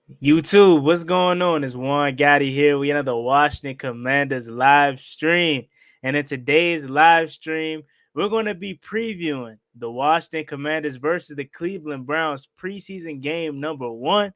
YouTube, what's going on? It's Juan Gotti here. We have the Washington Commanders live stream. And in today's live stream, we're going to be previewing the Washington Commanders versus the Cleveland Browns preseason game number 1.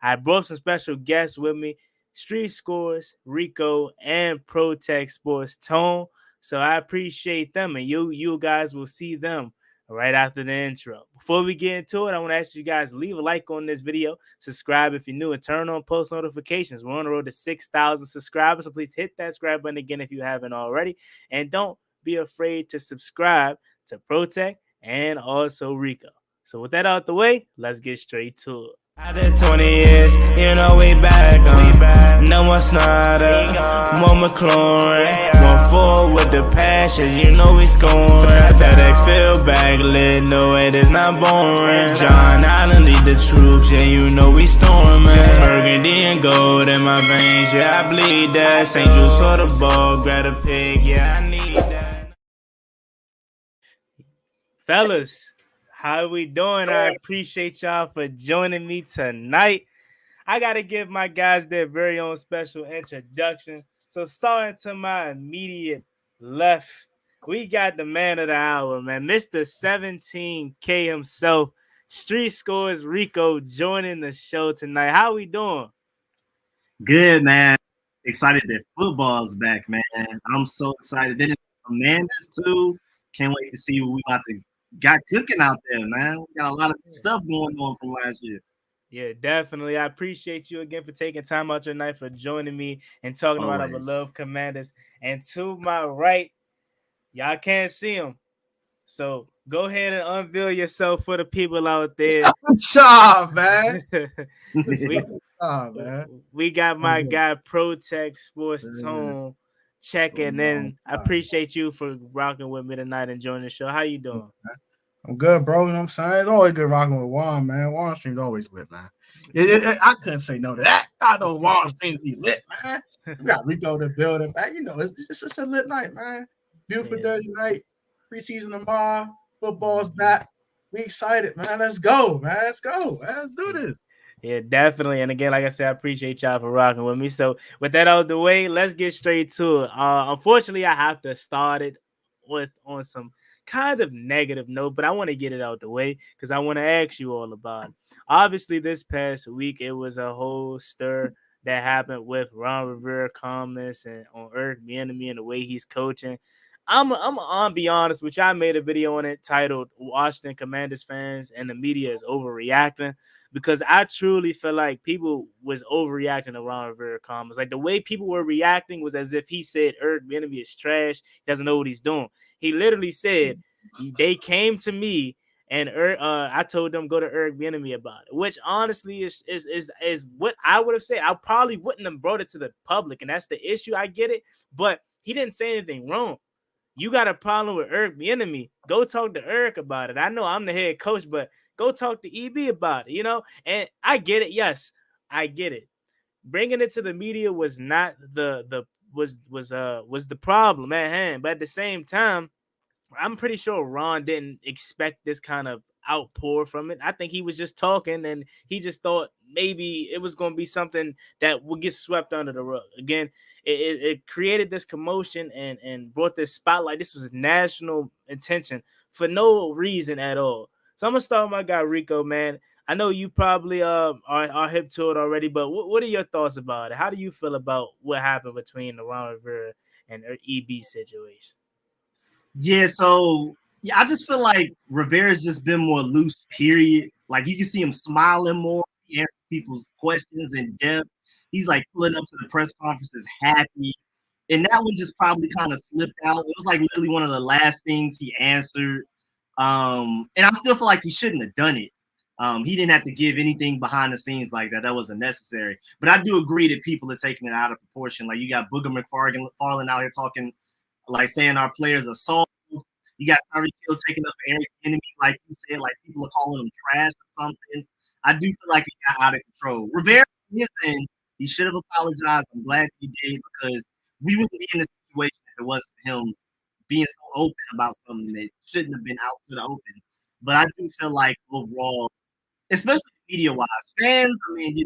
I brought some special guests with me, Street Scores, Rico, and ProTech Sports Tone. So I appreciate them, and you guys will see them right after the intro. Before we get into it, I want to ask you guys leave a like on this video, subscribe if you're new, and turn on post notifications. We're on the road to 6,000 subscribers, so please hit that subscribe button again if you haven't already, and don't be afraid to subscribe to ProTech and also Rico. So with that out the way, let's get straight to it. After 20 years, we back on. No more Snyder, more McLaurin. 1-4 with the passion, we scoring. FedEx field back lit, no it is not boring. John Allen lead the troops, we storming. Burgundy and gold in my veins, I bleed that. St. Jude saw the ball, grab a pig, I need that. Fellas, how we doing? I appreciate y'all for joining me tonight. I got to give my guys their very own special introduction. So starting to my immediate left, we got the man of the hour, man, Mr. 17K himself, Street Scores Rico, joining the show tonight. How we doing? Good, man. Excited that football's back, man. I'm so excited. Then it's Commanders too. Can't wait to see what we got cooking out there, man. We got a lot of stuff going on from last year. Yeah, definitely. I appreciate you again for taking time out your night for joining me and talking about our beloved Commanders. And to my right, y'all can't see him, so go ahead and unveil yourself for the people out there. What's up, man? we got my guy ProTech Sports Tone checking in. I appreciate you for rocking with me tonight and joining the show. How you doing? I'm good, bro. You know what I'm saying? It's always good rocking with Juan, man. Juan Stream's always lit, man. I couldn't say no to that. I know Juan Stream be lit, man. We got Rico to build it, man. It's just a lit night, man. Beautiful Thursday night. Preseason tomorrow. Football's back. We excited, man. Let's go, man. Let's go. Man. Let's do this. Yeah, definitely. And again, like I said, I appreciate y'all for rocking with me. So with that out of the way, let's get straight to it. Unfortunately, I have to start it on some kind of negative note, but I want to get it out the way because I want to ask you all about it. Obviously, this past week, it was a whole stir that happened with Ron Rivera comments and on Eric Bieniemy and the way he's coaching. I'm gonna be honest with you. I made a video on it titled "Washington Commanders fans and the media is overreacting," because I truly feel like people was overreacting to Ron Rivera comments. Like the way people were reacting was as if he said Eric Bieniemy is trash, he doesn't know what he's doing. He literally said they came to me and I told them go to Eric Bieniemy about it, which honestly is what I would have said. I probably wouldn't have brought it to the public, and that's the issue. I get it, but he didn't say anything wrong. You got a problem with Eric Bieniemy, go talk to Eric about it. I know I'm the head coach, but go talk to EB about it, And I get it. Yes, I get it. Bringing it to the media was not the problem at hand. But at the same time, I'm pretty sure Ron didn't expect this kind of outpour from it. I think he was just talking and he just thought maybe it was going to be something that would get swept under the rug. Again, it created this commotion and brought this spotlight. This was national attention for no reason at all. So I'm going to start with my guy Rico, man. I know you probably are hip to it already, but what are your thoughts about it? How do you feel about what happened between the Ron Rivera and EB situation? Yeah, I just feel like Rivera's just been more loose, period. Like you can see him smiling more. He answers people's questions in depth. He's like pulling up to the press conferences happy. And that one just probably kind of slipped out. It was like literally one of the last things he answered. And I still feel like he shouldn't have done it. He didn't have to give anything behind the scenes like that. That wasn't necessary. But I do agree that people are taking it out of proportion. Like you got Booger McFarland out here talking, like saying our players are soft. You got Tyreek Hill taking up Eric Bieniemy, like you said, like people are calling him trash or something. I do feel like it got out of control. Rivera, he should have apologized. I'm glad he did because we wouldn't be in this situation if it wasn't for him being so open about something that shouldn't have been out to the open. But I do feel like overall, especially media-wise, fans, I mean,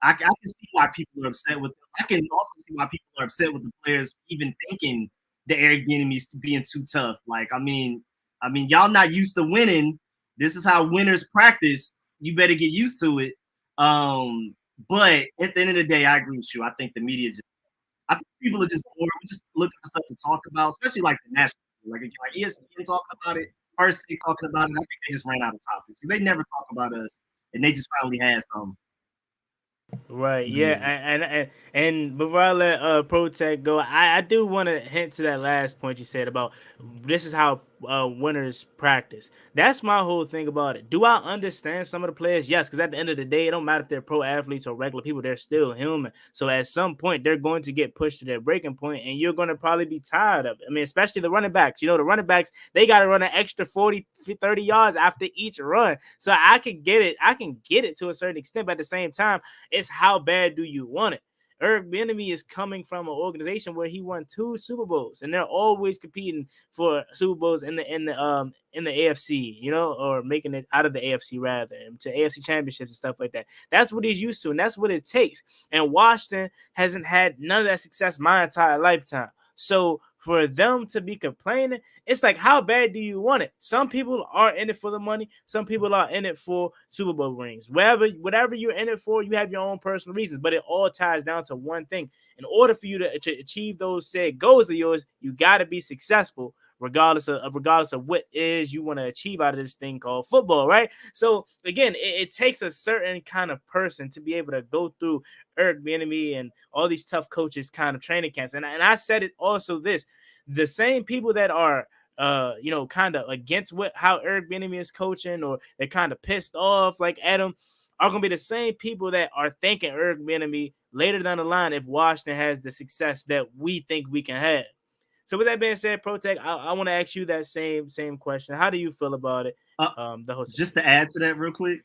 I can see why people are upset with them. I can also see why people are upset with the players even thinking the Eric Bieniemy's being too tough. Like, I mean, y'all not used to winning. This is how winners practice. You better get used to it. But at the end of the day, I agree with you. I think the media I think people are just bored. We just looking for stuff to talk about, especially like the national, like ESPN talking about it, First Take talking about it. I think they just ran out of topics because they never talk about us, and they just finally had some. Right. Yeah. And before I let Protect go, I do want to hint to that last point you said about this is how winners practice. That's my whole thing about it. Do I understand some of the players? Yes, because at the end of the day, it don't matter if they're pro athletes or regular people; they're still human. So at some point, they're going to get pushed to their breaking point, and you're going to probably be tired of it. I mean, especially the running backs. You know, the running backs, they got to run an extra 40, 30 yards after each run. So I can get it. I can get it to a certain extent, but at the same time, it's how bad do you want it? Eric Bieniemy is coming from an organization where he won 2 Super Bowls, and they're always competing for Super Bowls in the AFC, you know, or making it out of the AFC rather to AFC championships and stuff like that. That's what he's used to, and that's what it takes. And Washington hasn't had none of that success my entire lifetime. So for them to be complaining, it's like, how bad do you want it? Some people are in it for the money. Some people are in it for Super Bowl rings. Whatever you're in it for, you have your own personal reasons. But it all ties down to one thing. In order for you to achieve those said goals of yours, you got to be successful, regardless of what is you want to achieve out of this thing called football, right? So again, it takes a certain kind of person to be able to go through Eric Bieniemy and all these tough coaches kind of training camps. And I said it also this. The same people that are kind of against how Eric Bieniemy is coaching, or they're kind of pissed off like Adam, are going to be the same people that are thanking Eric Bieniemy later down the line if Washington has the success that we think we can have. So with that being said, Protect, I want to ask you that same question. How do you feel about it? The whole just to add to that real quick,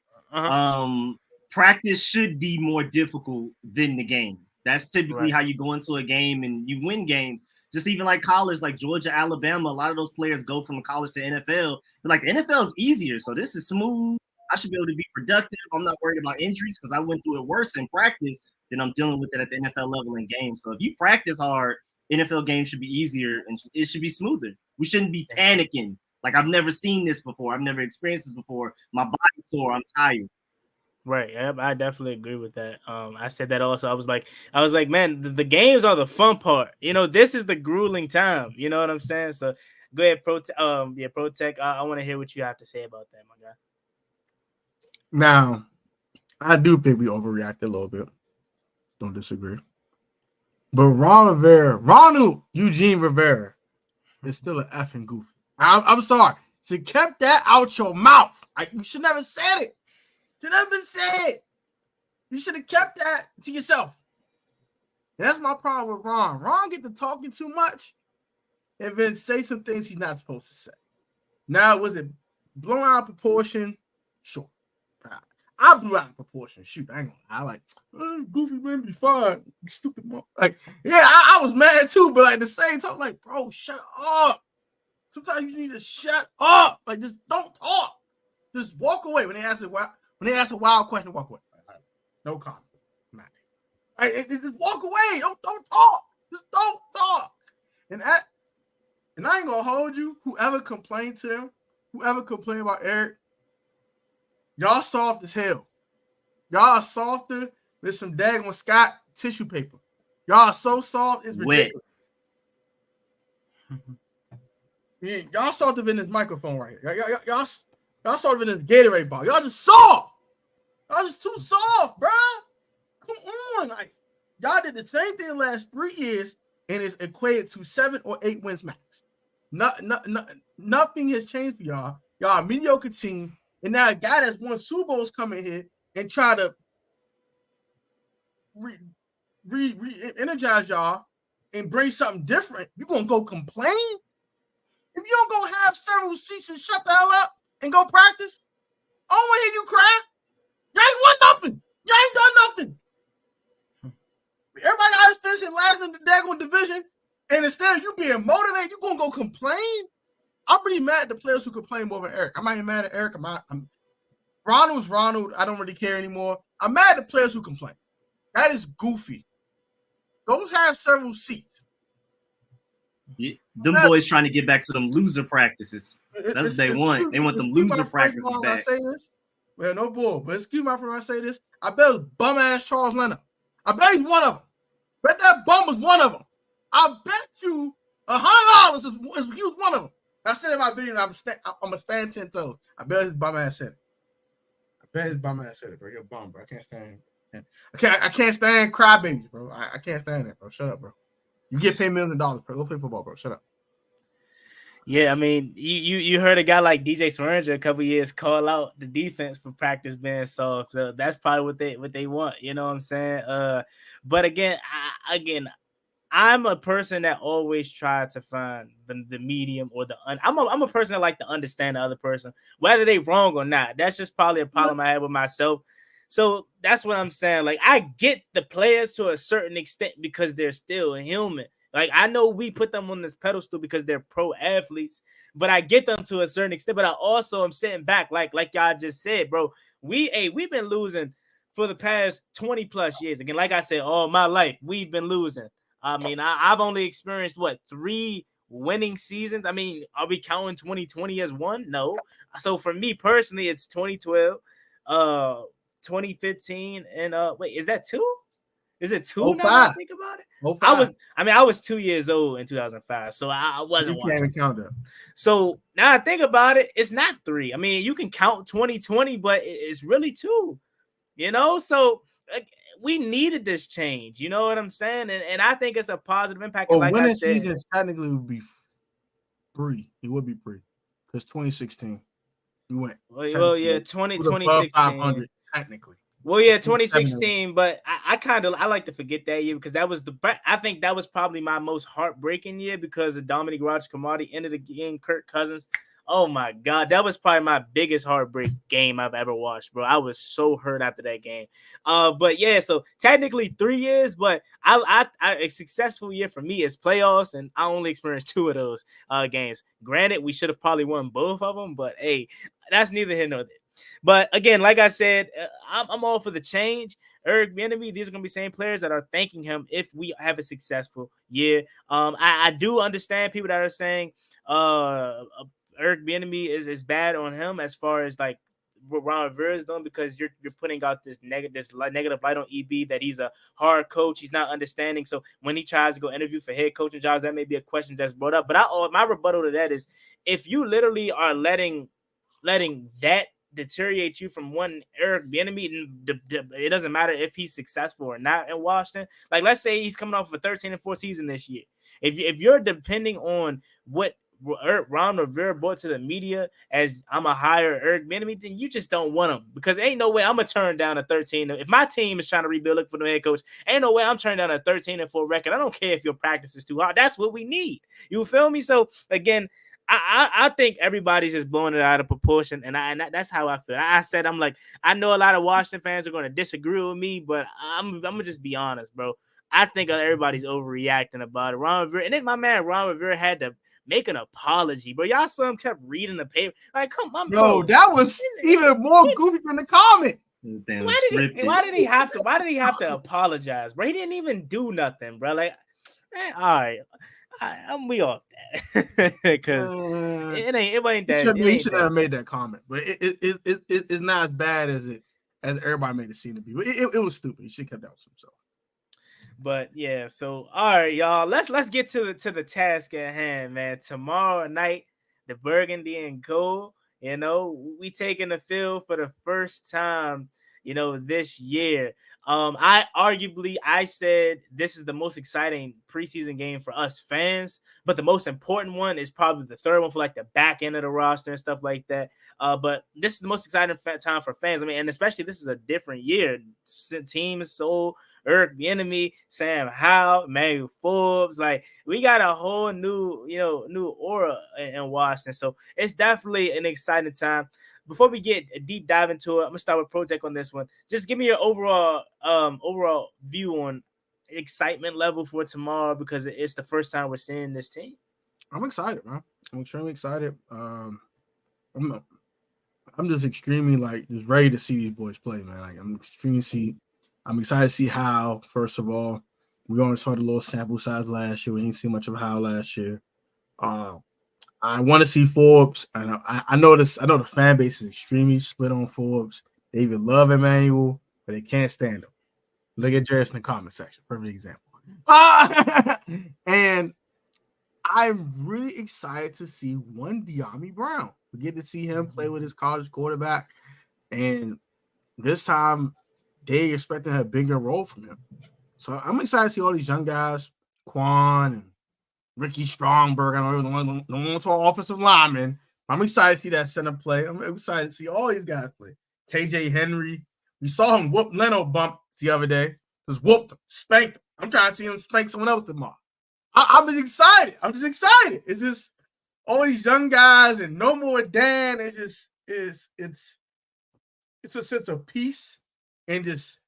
practice should be more difficult than the game. That's typically how you go into a game and you win games. Just even like college, like Georgia, Alabama, a lot of those players go from college to NFL. But like the NFL is easier, so this is smooth. I should be able to be productive. I'm not worried about injuries because I went through it worse in practice than I'm dealing with it at the NFL level in games. So if you practice hard, NFL games should be easier and it should be smoother. We shouldn't be panicking. Like, I've never seen this before. I've never experienced this before. My body's sore. I'm tired. Right. I definitely agree with that. I said that also. I was like, man, the games are the fun part. You know, this is the grueling time. You know what I'm saying? So go ahead, Protect. I want to hear what you have to say about that, my guy. Now, I do think we overreacted a little bit. Don't disagree. But Ronald Eugene Rivera is still an effing goofy. I'm sorry. You kept that out your mouth. You should never said it. Should never been said. You should have kept that to yourself. And that's my problem with Ron. Ron get to talking too much and then say some things he's not supposed to say. Now, was it blown out of proportion? Sure. I blew out of proportion. Shoot, I ain't gonna lie. Goofy man be fine. You stupid mom. Like, yeah, I was mad too, but like at the same time, like, bro, shut up. Sometimes you need to shut up. Like, just don't talk. Just walk away when they ask a wild question. Walk away. No comment. Like, just walk away. Don't talk. Just don't talk. And I ain't gonna hold you. Whoever complained to them, whoever complained about Eric, y'all soft as hell. Y'all are softer than some daggone Scott tissue paper. Y'all are so soft, it's ridiculous. Yeah, y'all softer than this microphone right here. Y'all softer than this Gatorade ball. Y'all just soft. Y'all just too soft, bro. Come on. Like, y'all did the same thing the last 3 years, and it's equated to 7 or 8 wins max. Nothing has changed for y'all. Y'all a mediocre team. And now a guy that's won Super Bowls come in here and try to re-energize y'all and bring something different. You gonna go complain? If you don't go have several seats and shut the hell up and go practice, I don't want to hear you cry. You ain't won nothing. You ain't done nothing. Everybody got to finish last in the daggone division, and instead of you being motivated, you gonna go complain? I'm pretty mad at the players who complain more than Eric. I'm not even mad at Eric. Ronald's Ronald. I don't really care anymore. I'm mad at the players who complain. That is goofy. Those have several seats. Yeah, them boys trying to get back to them loser practices. That's what they want. They want them loser practices back. I say this. Well, no bull, but excuse my friend when I say this. I bet it was bum ass Charles Leonard. I bet he's one of them. Bet that bum was one of them. I bet you $100 he was one of them. I said in my video, I'm gonna stand 10 toes. I bet his bum ass said it. Bro. You're a bum, bro. I can't stand it. I can't stand crybabies, bro. I can't stand that, bro. Shut up, bro. You get paid $millions, bro. Go play football, bro. Shut up. Yeah, I mean, you heard a guy like DJ Swearinger a couple years call out the defense for practice being soft. So that's probably what they want. You know what I'm saying? But again, I'm a person that always tries to find the medium or I'm a person that like to understand the other person, whether they wrong or not. That's just probably a problem I have with myself. So that's what I'm saying. Like, I get the players to a certain extent because they're still human. Like, I know we put them on this pedestal because they're pro athletes, but I get them to a certain extent. But I also am sitting back, like y'all just said, bro. We've been losing for the past 20 plus years. Again, like I said, all my life we've been losing. I mean, I've only experienced 3 winning seasons. I mean, are we counting 2020 as one? No. So for me personally, it's 2012, 2015, and wait, is that 2? Is it 2 now that I think about it? I was 2 years old in 2005, so I wasn't watching. You can't even count that. So now I think about it, it's not 3. I mean, you can count 2020, but it's really 2. You know, so we needed this change. You know what I'm saying? And I think it's a positive impact. Like winning seasons technically would be 3. It would be 3 because 2016 we went. Well, yeah, 2016 500 technically. Well, yeah, 2016, but I like to forget that year because I think that was probably my most heartbreaking year because of Dominique Rodgers-Cromartie ended the game, Kirk Cousins. Oh my God, that was probably my biggest heartbreak game I've ever watched, bro. I was so hurt after that game. But yeah, so technically 3 years, but a successful year for me is playoffs, and I only experienced 2 of those games. Granted, we should have probably won both of them, but hey, that's neither here nor there. But again, like I said, I'm all for the change. Eric Bieniemy, these are going to be same players that are thanking him if we have a successful year. I do understand people that are saying Eric Bieniemy is bad on him as far as like what Ron Rivera is doing because you're putting out this negative light on EB that he's a hard coach. He's not understanding. So when he tries to go interview for head coaching jobs, that may be a question that's brought up. But my rebuttal to that is if you literally are letting that deteriorate you from one Eric Bieniemy, it doesn't matter if he's successful or not in Washington. Like, let's say he's coming off a 13-4 season this year. If you're depending on what Ron Rivera brought to the media as I'm a higher Eric Bieniemy, then you just don't want him because ain't no way I'm gonna turn down a 13. If my team is trying to rebuild, look for the head coach, ain't no way I'm turning down a 13-4 record. I don't care if your practice is too hard. That's what we need. You feel me? So again, I think everybody's just blowing it out of proportion, and that's how I feel. I'm like, I know a lot of Washington fans are going to disagree with me, but I'm gonna just be honest, bro. I think everybody's overreacting about it. Ron Rivera, and then my man Ron Rivera had to make an apology, bro. Y'all saw him kept reading the paper. Like, come on, bro. That was even more goofy than the comment. Why did he have to apologize, bro? He didn't even do nothing, bro. Like, all right. We off that because it wasn't that. He should have made that comment, but it's not as bad as everybody made it seem to be. It was stupid. He should have kept that with himself. But yeah, so all right, y'all. Let's get to the task at hand, man. Tomorrow night, the Burgundy and Gold. You know, we taking the field for the first time. You know, this year. I said this is the most exciting preseason game for us fans, but the most important one is probably the third one for like the back end of the roster and stuff like that. But this is the most exciting time for fans. I mean, and especially this is a different year. Team is so Eric Bieniemy, Sam Howell, Manuel Forbes, like we got a whole new aura in Washington. So it's definitely an exciting time. Before we get a deep dive into it, I'm gonna start with Protech on this one. Just give me your overall view on excitement level for tomorrow because it's the first time we're seeing this team. I'm excited, man. I'm extremely excited. I'm just extremely just ready to see these boys play, man. Like I'm extremely I'm excited to see how, first of all, we only saw the little sample size last year. We didn't see much of how last year. Um, I want to see Forbes, and I know this. I know the fan base is extremely split on Forbes. They even love Emmanuel, but they can't stand him. Look at Jarris in the comment section. Perfect example. And I'm really excited to see one De'Ami Brown. We get to see him play with his college quarterback, and this time they expecting a bigger role from him. So I'm excited to see all these young guys, Quan and Ricky Strongberg. I know the one to offensive lineman. I'm excited to see that center play. I'm excited to see all these guys play. KJ Henry. We saw him whoop Leno bump the other day. Just whooped him, spanked him. I'm trying to see him spank someone else tomorrow. I'm just excited. I'm just excited. It's just all these young guys and no more Dan. It's just it's a sense of peace and just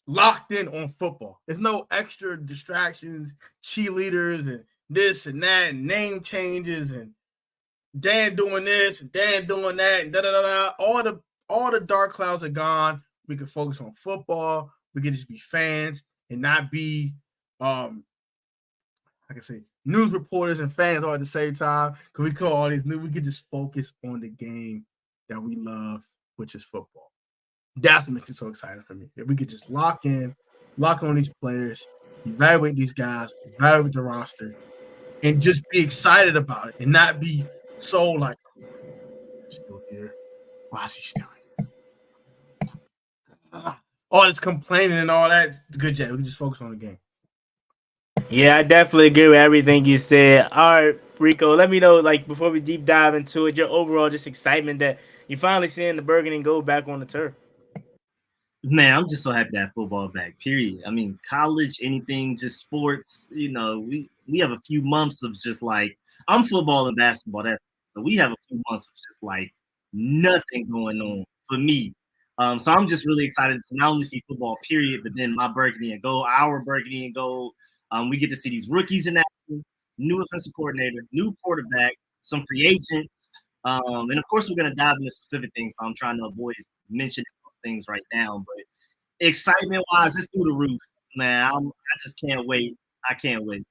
locked in on football. There's no extra distractions, cheerleaders, and this and that, and name changes, and Dan doing this and Dan doing that, and da da da da. All the dark clouds are gone. We can focus on football. We can just be fans and not be I can say news reporters and fans all at the same time. Because we call all these news, we can just focus on the game that we love, which is football. That's what makes it so exciting for me. If we could just lock on these players, evaluate these guys, evaluate the roster, and just be excited about it and not be so like, oh, he's still here. Why is he still here? All this complaining and all that. Good job. We can just focus on the game. Yeah, I definitely agree with everything you said. All right, Rico, let me know, like, before we deep dive into it, your overall just excitement that you're finally seeing the Burgundy and Gold back on the turf. Man, I'm just so happy to have football back, period. I mean, college, anything, just sports, we have a few months of just like, I'm football and basketball, so we have a few months of just like nothing going on for me. So I'm just really excited to not only see football, period, but then my Burgundy and Gold, our Burgundy and Gold. We get to see these rookies in action, new offensive coordinator, new quarterback, some free agents. And of course, we're going to dive into specific things. So I'm trying to avoid mentioning things right now, but excitement wise, it's through the roof, man. I just can't wait. I can't wait.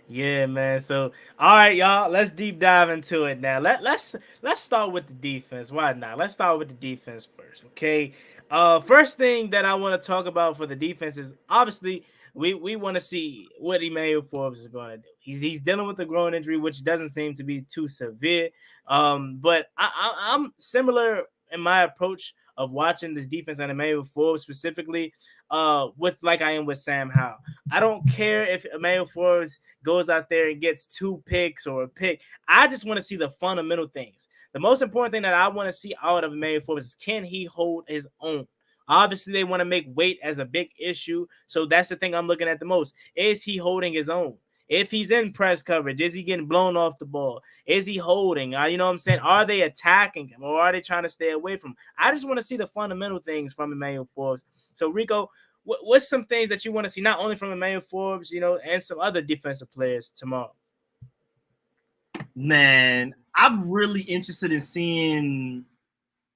Yeah, man. So, all right, y'all. Let's deep dive into it now. Let's start with the defense. Why not? Let's start with the defense first, okay? First thing that I want to talk about for the defense is obviously we want to see what Emmanuel Forbes is going to do. He's dealing with a groin injury, which doesn't seem to be too severe. But I'm similar in my approach of watching this defense and Emmanuel Forbes specifically, with like I am with Sam Howell. I don't care if Emmanuel Forbes goes out there and gets 2 picks or a pick. I just want to see the fundamental things. The most important thing that I want to see out of Emmanuel Forbes is, can he hold his own? Obviously, they want to make weight as a big issue. So that's the thing I'm looking at the most. Is he holding his own? If he's in press coverage, is he getting blown off the ball? Is he holding? You know what I'm saying? Are they attacking him or are they trying to stay away from him? I just want to see the fundamental things from Emmanuel Forbes. So, Rico, what's some things that you want to see, not only from Emmanuel Forbes, and some other defensive players tomorrow? Man, I'm really interested in seeing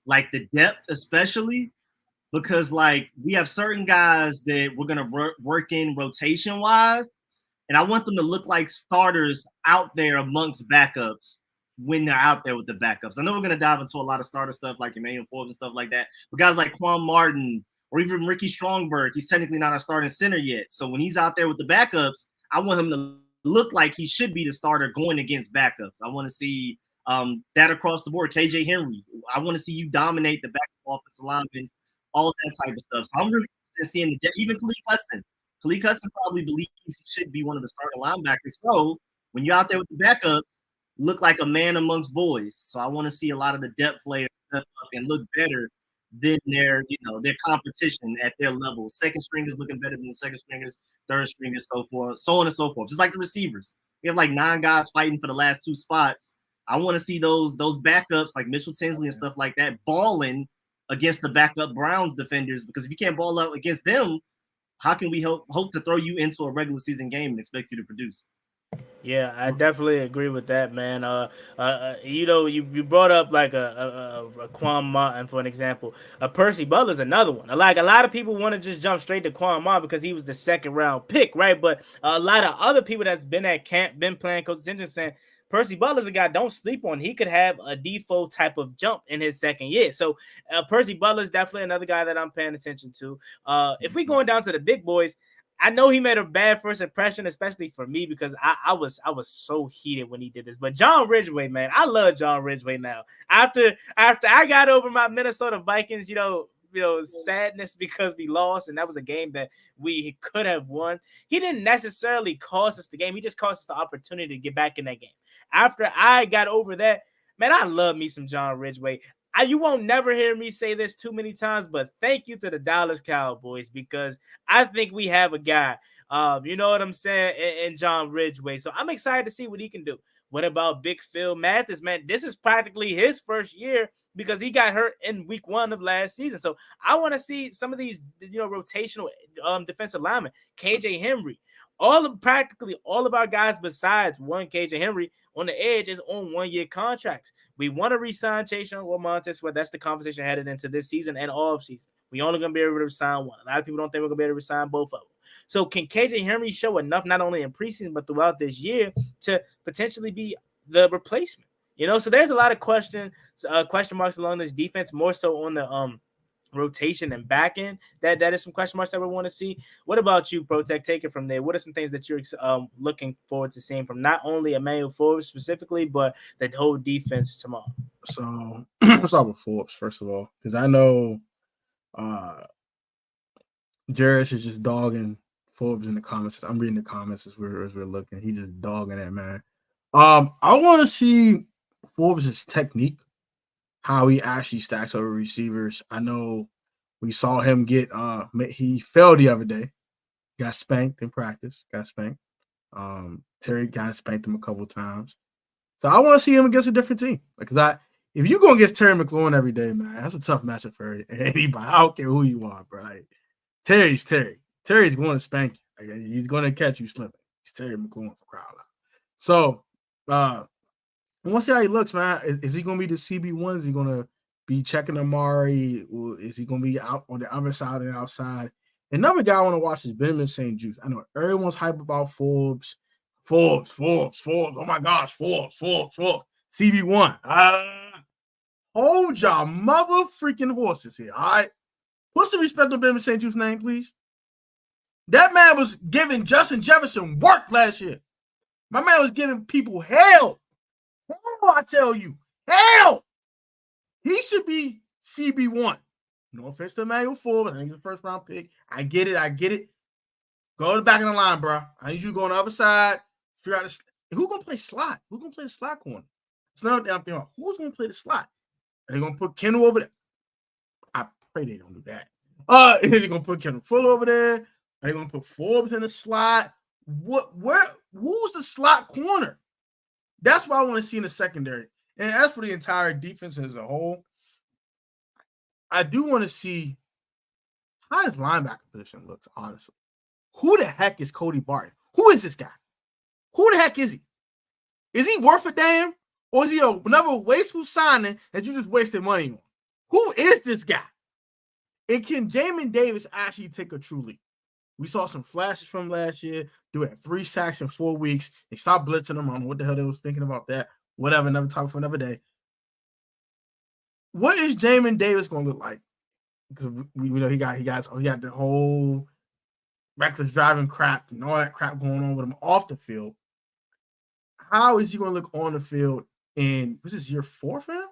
like the depth, especially because like we have certain guys that we're gonna work in rotation wise, and I want them to look like starters out there amongst backups when they're out there with the backups. I know we're gonna dive into a lot of starter stuff like Emmanuel Forbes and stuff like that, but guys like Quan Martin or even Ricky Strongberg, he's technically not a starting center yet. So when he's out there with the backups, I want him to look like he should be the starter going against backups. I want to see that across the board. KJ Henry, I want to see you dominate the backup offensive lineman, all that type of stuff. So I'm really interested in seeing even Khaleke Hudson. Khaleke Hudson probably believes he should be one of the starting linebackers. So when you're out there with the backups, look like a man amongst boys. So I want to see a lot of the depth players step up and look better than their competition at their level. Second stringers looking better than the second stringers, third stringers, so forth, so on and so forth. Just like the receivers. We have like 9 guys fighting for the last 2 spots. I want to see those backups like Mitchell Tinsley and stuff like that balling against the backup Browns defenders, because if you can't ball up against them, how can we hope to throw you into a regular season game and expect you to produce? Yeah, I definitely agree with that, man. You brought up like a Quan Martin for an example. Percy Butler's another one. Like a lot of people want to just jump straight to Quan Martin because he was the second round pick, right? But a lot of other people that's been at camp, been playing coach attention, saying Percy Butler's a guy don't sleep on. He could have a default type of jump in his second year. So Percy Butler's definitely another guy that I'm paying attention to. If we going down to the big boys. I know he made a bad first impression, especially for me because I was so heated when he did this. But John Ridgway, man, I love John Ridgway now. After I got over my Minnesota Vikings, sadness because we lost, and that was a game that we could have won. He didn't necessarily cost us the game. He just cost us the opportunity to get back in that game. After I got over that, man, I love me some John Ridgway. You won't never hear me say this too many times, but thank you to the Dallas Cowboys because I think we have a guy, you know what I'm saying, in John Ridgway. So I'm excited to see what he can do. What about Big Phil Mathis, man? This is practically his first year because he got hurt in week 1 of last season. So I want to see some of these, rotational defensive linemen. KJ Henry, practically all of our guys besides one KJ Henry on the edge is on 1-year contracts. We want to re-sign Chase Young or Montez Sweat. That's the conversation headed into this season and off season. We only going to be able to resign one. A lot of people don't think we're going to be able to resign both of them. So can KJ Henry show enough, not only in preseason, but throughout this year to potentially be the replacement? So there's a lot of question marks along this defense, more so on the rotation and back end. That is some question marks that we want to see. What about you, Protect? Take it from there. What are some things that you're looking forward to seeing from not only Emmanuel Forbes specifically, but the whole defense tomorrow? So let's start with Forbes first of all, because I know Jarris is just dogging Forbes in the comments. I'm reading the comments as we're looking. He's just dogging that man. I want to see Forbes' technique, how he actually stacks over receivers. I know we saw him he fell the other day, got spanked in practice, Terry kind of spanked him a couple times. So I want to see him against a different team. Because if you go against Terry McLaurin every day, man, that's a tough matchup for anybody. I don't care who you are, bro. Terry's Terry. Terry's going to spank you. He's going to catch you slipping. He's Terry McLaurin for crying out loud. So I want to see how he looks, man. Is he going to be the CB1? Is he going to be checking Amari? Or is he going to be out on the other side and outside? Another guy I want to watch is Benjamin St. Juste. I know everyone's hype about Forbes. Forbes. Oh, my gosh, Forbes. CB1. Hold y'all mother freaking horses here, all right? Put some respect on Benjamin St. Juste's name, please. That man was giving Justin Jefferson work last year. My man was giving people hell. Hell, I tell you. Hell. He should be CB1. No offense to Emmanuel Forbes. I think he's a first-round pick. I get it. Go to the back of the line, bro. I need you to go on the other side. Figure out who's going to play slot? Who's going to play the slot corner? It's not damn thing. Who's going to play the slot? Are they going to put Kendall over there? I pray they don't do that. They're going to put Kendall Fuller over there. Are they going to put Forbes in the slot? Who's the slot corner? That's what I want to see in the secondary. And as for the entire defense as a whole, I do want to see how his linebacker position looks, honestly. Who the heck is Cody Barton? Who is this guy? Who the heck is he? Is he worth a damn? Or is he another wasteful signing that you just wasted money on? Who is this guy? And can Jamin Davis actually take a true leap? We saw some flashes from last year. They had 3 sacks in 4 weeks. They stopped blitzing him. I don't know what the hell they was thinking about that. Whatever, another topic for another day. What is Jamin Davis going to look like? Because we know he got the whole reckless driving crap and all that crap going on with him off the field. How is he going to look on the field in, was this year 4, fam?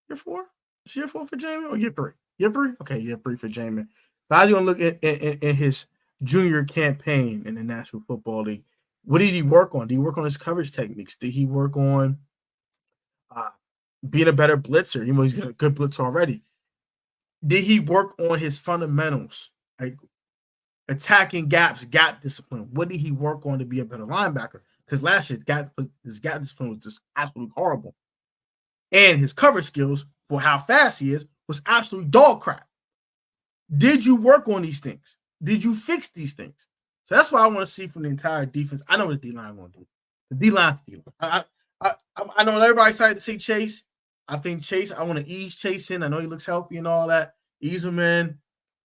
Year 4? Is year 4 for Jamin or year 3? Year 3? Okay, year 3 for Jamin. How's he going to look in his junior campaign in the National Football League? What did he work on? Did he work on his coverage techniques? Did he work on being a better blitzer? He's been a good blitzer already. Did he work on his fundamentals, like attacking gaps, gap discipline? What did he work on to be a better linebacker? Because last year, his gap discipline was just absolutely horrible. And his coverage skills, for how fast he is, was absolutely dog crap. Did you work on these things? Did you fix these things? So that's what I want to see from the entire defense. I know what the D-line going to do. The D-line's the D-line. I know everybody's excited to see Chase. I think Chase, I want to ease Chase in. I know he looks healthy and all that. Ease him in.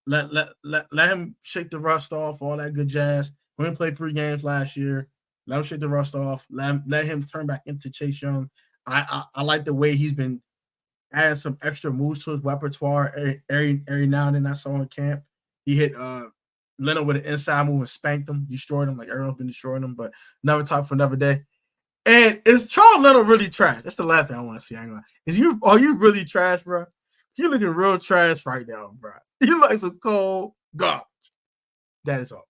Let him shake the rust off, all that good jazz. We only played 3 games last year. Let him shake the rust off. Let him turn back into Chase Young. I like the way he's been adding some extra moves to his repertoire every now and then. I saw in camp. He hit Leonard with an inside move and spanked him, destroyed him like everyone's been destroying him, but never talk for another day. And is Charles Leonard really trash? That's the last thing I want to see. Are you really trash, bro? You looking real trash right now, bro. You like some cold garbage. That is all.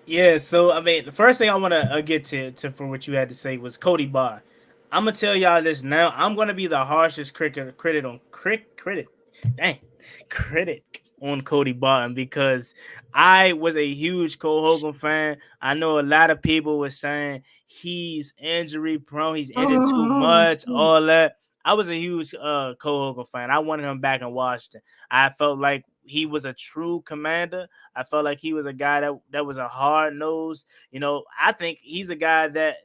Yeah, so I mean, the first thing I want to get to for what you had to say was Cody Barr. I'm gonna tell y'all this now. I'm gonna be the harshest critic on Cody Barton because I was a huge Cole Hogan fan. I know a lot of people were saying he's injury prone, he's injured too much, all that. I was a huge Cole Hogan fan. I wanted him back in Washington. I felt like he was a true commander. I felt like he was a guy that was a hard nose. I think he's a guy that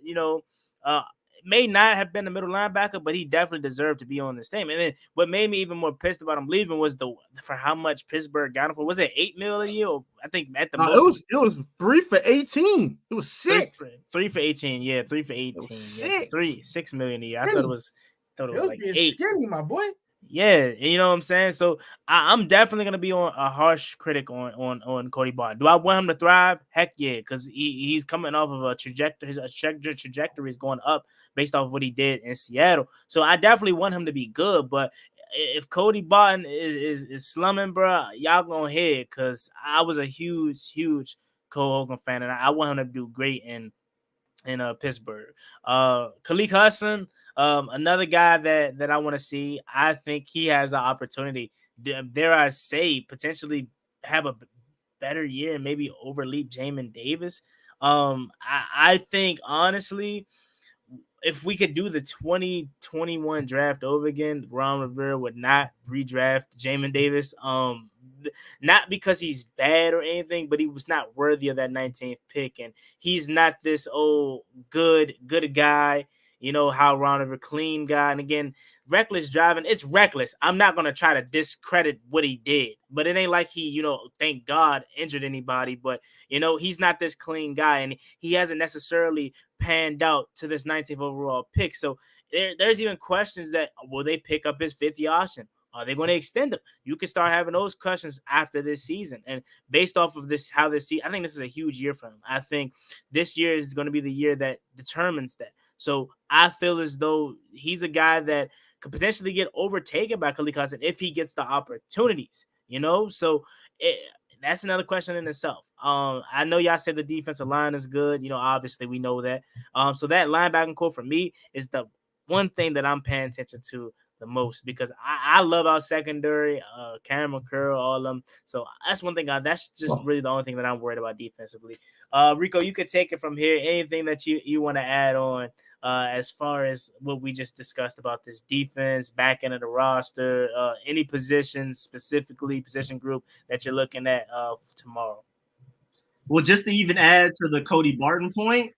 may not have been the middle linebacker, but he definitely deserved to be on this team. And then what made me even more pissed about him leaving was for how much Pittsburgh got him for. Was it $8 million a year? Or I think at the most it was 3 for 18. It was 6. 3 for 18. Yeah, 3 for 18. Yeah, 6 million a year. I thought it was like 8. Skinny, my boy. Yeah, you know what I'm saying? So I'm definitely gonna be on a harsh critic on Cody Barton. Do I want him to thrive? Heck yeah, because he's coming off of a trajectory. His trajectory is going up based off of what he did in Seattle. So I definitely want him to be good. But if Cody Barton is slumming, bro, y'all gonna hear it because I was a huge Cole Hogan fan, and I want him to do great in Pittsburgh. Khalil Hudson, another guy that I want to see. I think he has an opportunity, dare I say, potentially have a better year and maybe overleap Jamin Davis. I think honestly, if we could do the 2021 draft over again, Ron Rivera would not redraft Jamin Davis. Not because he's bad or anything, but he was not worthy of that 19th pick, and he's not this old good guy. You know how Ron Rivera, clean guy, and again, reckless driving. It's reckless. I'm not gonna try to discredit what he did, but it ain't like he, thank God, injured anybody. But he's not this clean guy, and he hasn't necessarily panned out to this 19th overall pick. So there's even questions that will they pick up his 5th-year option? Are they going to extend him? You can start having those questions after this season. And based off of this, I think this is a huge year for him. I think this year is going to be the year that determines that. So I feel as though he's a guy that could potentially get overtaken by Khalil Hudson if he gets the opportunities, So that's another question in itself. I know y'all said the defensive line is good. Obviously we know that. So that linebacking core for me is the one thing that I'm paying attention to the most because I love our secondary, Cameron Curl, all of them. So that's one thing. That's just really the only thing that I'm worried about defensively. Rico, you could take it from here. Anything that you want to add on as far as what we just discussed about this defense, back end of the roster, any positions specifically, position group that you're looking at tomorrow? Well, just to even add to the Cody Barton point,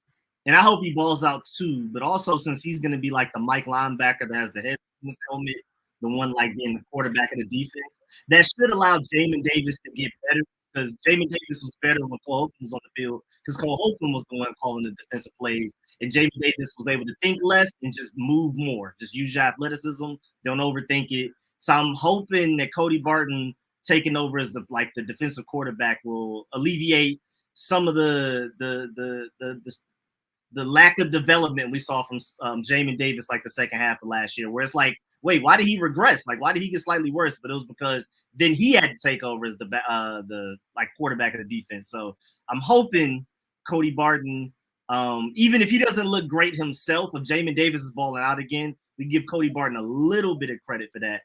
and I hope he balls out too, but also since he's going to be like the Mike linebacker that has the head in his helmet, the one like being the quarterback of the defense, that should allow Jamin Davis to get better because Jamin Davis was better when Cole Holcomb was on the field because Cole Holcomb was the one calling the defensive plays, and Jamin Davis was able to think less and just move more. Just use your athleticism. Don't overthink it. So I'm hoping that Cody Barton taking over as the defensive quarterback will alleviate some of the lack of development we saw from Jamin Davis like the second half of last year, where it's like, wait, why did he regress? Like, why did he get slightly worse? But it was because then he had to take over as the quarterback of the defense. So I'm hoping Cody Barton, even if he doesn't look great himself, if Jamin Davis is balling out again, we give Cody Barton a little bit of credit for that.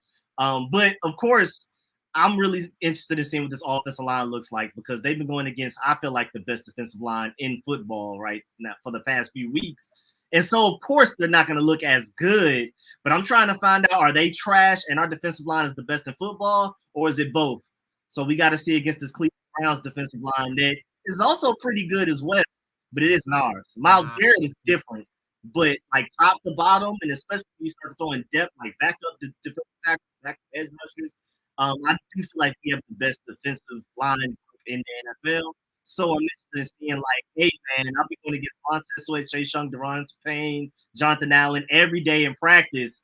But of course, I'm really interested in seeing what this offensive line looks like because they've been going against, I feel like, the best defensive line in football right now for the past few weeks. And so, of course, they're not going to look as good, but I'm trying to find out, are they trash and our defensive line is the best in football, or is it both? So we got to see against this Cleveland Browns defensive line that is also pretty good as well, but it isn't ours. Myles Garrett is different, but like top to bottom, and especially when you start throwing depth, like back up the defensive tackles, back up edge rushers, I do feel like we have the best defensive line in the NFL. So I'm interested in seeing like, hey man, I'll be going against Montez Sweat, Chase Young, Deron Payne, Jonathan Allen every day in practice.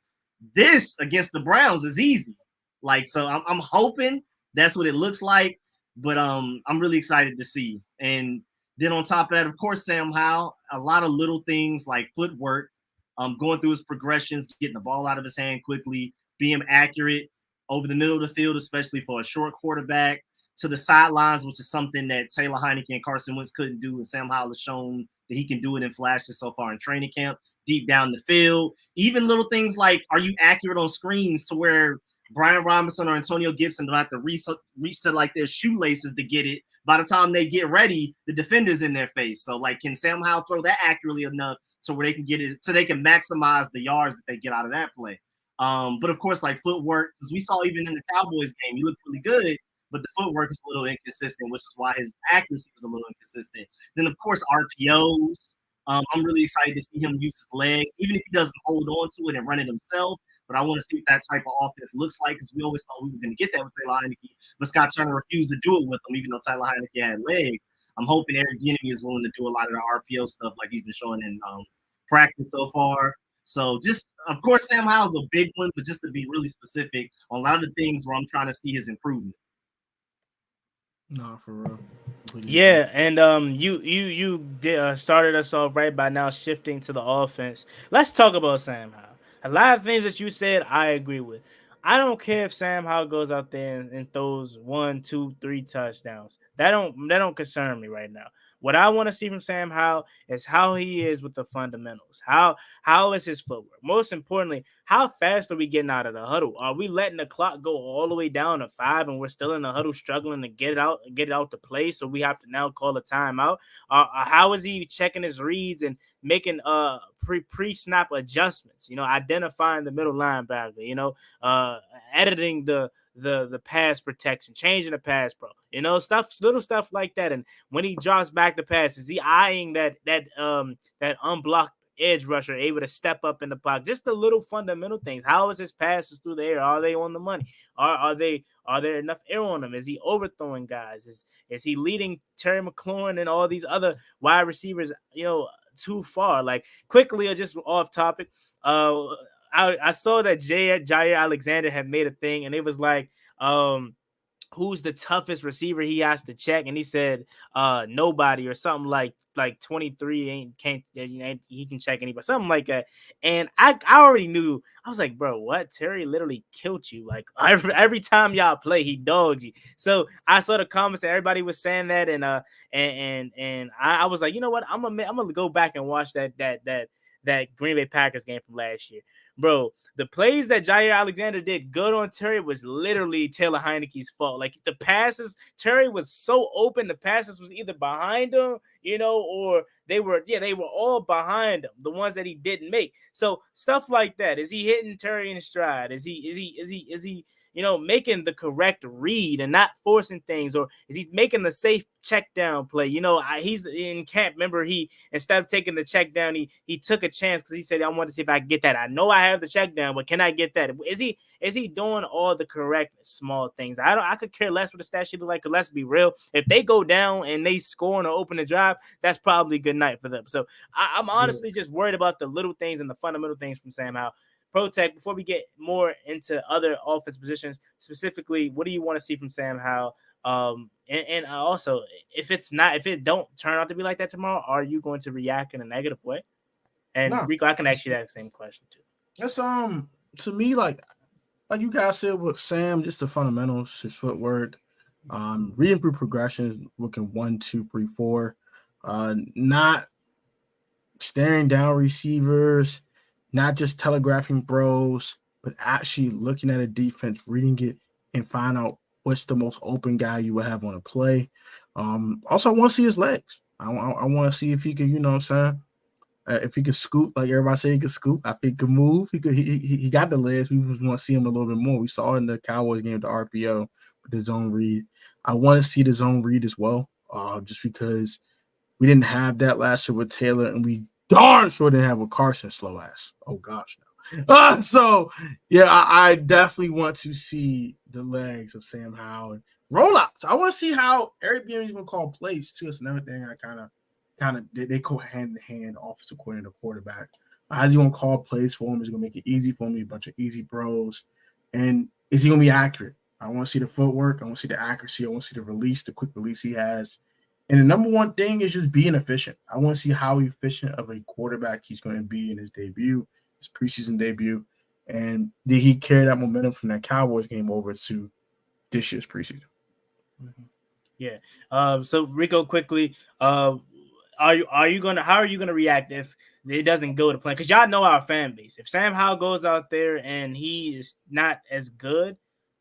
This against the Browns is easy. Like, so I'm hoping that's what it looks like. But I'm really excited to see. And then on top of that, of course, Sam Howell, a lot of little things like footwork, going through his progressions, getting the ball out of his hand quickly, being accurate over the middle of the field, especially for a short quarterback, to the sidelines, which is something that Taylor Heineke and Carson Wentz couldn't do. And Sam Howell has shown that he can do it in flashes so far in training camp, deep down the field. Even little things like, are you accurate on screens to where Brian Robinson or Antonio Gibson don't have to reach to like their shoelaces to get it. By the time they get ready, the defender's in their face. So like, can Sam Howell throw that accurately enough to where they can get it, so they can maximize the yards that they get out of that play? But of course, like footwork, because we saw even in the Cowboys game, he looked really good, but the footwork is a little inconsistent, which is why his accuracy was a little inconsistent. Then of course, RPOs. I'm really excited to see him use his legs, even if he doesn't hold on to it and run it himself. But I want to see what that type of offense looks like, because we always thought we were going to get that with Taylor Heineke, but Scott Turner refused to do it with him, even though Taylor Heineke had legs. I'm hoping Eric Bieniemy is willing to do a lot of the RPO stuff like he's been showing in practice so far. So just, of course, Sam Howell's a big one, but just to be really specific on a lot of the things where I'm trying to see his improvement. No, for real. Yeah, and you did, started us off right by now shifting to the offense. Let's talk about Sam Howell. A lot of things that you said, I agree with. I don't care if Sam Howell goes out there and throws 1, 2, 3 touchdowns. That don't concern me right now. What I want to see from Sam Howell is how he is with the fundamentals. How is his footwork? Most importantly, how fast are we getting out of the huddle? Are we letting the clock go all the way down to 5 and we're still in the huddle struggling to get it out to play? So we have to now call a timeout. How is he checking his reads and making pre-snap adjustments? Identifying the middle linebacker. Editing the pass protection, changing the pass pro, little stuff like that. And when he drops back the pass, is he eyeing that unblocked edge rusher able to step up in the pocket? Just the little fundamental things. How is his passes through the air? Are they on the money? Are there enough air on them? Is he overthrowing guys? Is he leading Terry McLaurin and all these other wide receivers, too far? Like, quickly, or just off topic, I saw that Jair Alexander had made a thing, and it was like, who's the toughest receiver he has to check, and he said nobody, or something like 23 he can check anybody, something like that. And I already knew. I was like, bro, what? Terry literally killed you. Like, every time y'all play, he dogs you. So I saw the comments and everybody was saying that, and I was like, you know what? I'm gonna go back and watch that Green Bay Packers game from last year. Bro, the plays that Jair Alexander did good on Terry was literally Taylor Heineke's fault. Like, the passes, Terry was so open, the passes was either behind him, or they were all behind him, the ones that he didn't make. So stuff like that. Is he hitting Terry in stride? Is he making the correct read and not forcing things? Or is he making the safe check down play? He's in camp. Remember, he, instead of taking the check down, he took a chance because he said, I want to see if I can get that. I know I have the check down, but can I get that? Is he doing all the correct small things? I could care less what the stat sheet look like, because let's be real. If they go down and they score and open the drive, that's probably a good night for them. So I'm honestly just worried about the little things and the fundamental things from Sam Howell. Protech, before we get more into other offense positions, specifically, what do you want to see from Sam Howell? And also, if it don't turn out to be like that tomorrow, are you going to react in a negative way? And no, Rico, I can ask you that same question too. That's to me, like you guys said with Sam, just the fundamentals, his footwork, reading through progressions, looking 1, 2, 3, 4, not staring down receivers, not just telegraphing bros, but actually looking at a defense, reading it, and find out what's the most open guy you would have on a play. Also, I want to see his legs. I want to see if he can, if he could scoop, like everybody say he could scoop. I think he could move. He got the legs. We want to see him a little bit more. We saw in the Cowboys game, the RPO, the zone read. I want to see the zone read as well, just because we didn't have that last year with Taylor, and we darn sure didn't have with Carson slow ass. Oh gosh, no. So yeah, I definitely want to see the legs of Sam Howell and rollouts. I want to see how Airbnb is going to call plays too. It's another thing I kind of they go hand in hand, offensive coordinator, quarterback. How's he going to call plays for him? Is he going to make it easy for me? A bunch of easy bros, and is he going to be accurate? I want to see the footwork. I want to see the accuracy. I want to see the release, the quick release he has. And the number one thing is just being efficient. I want to see how efficient of a quarterback he's going to be in his debut, his preseason debut. And did he carry that momentum from that Cowboys game over to this year's preseason? Mm-hmm. Yeah. So Rico, quickly, how are you gonna react if it doesn't go to plan? Because y'all know our fan base. If Sam Howell goes out there and he is not as good,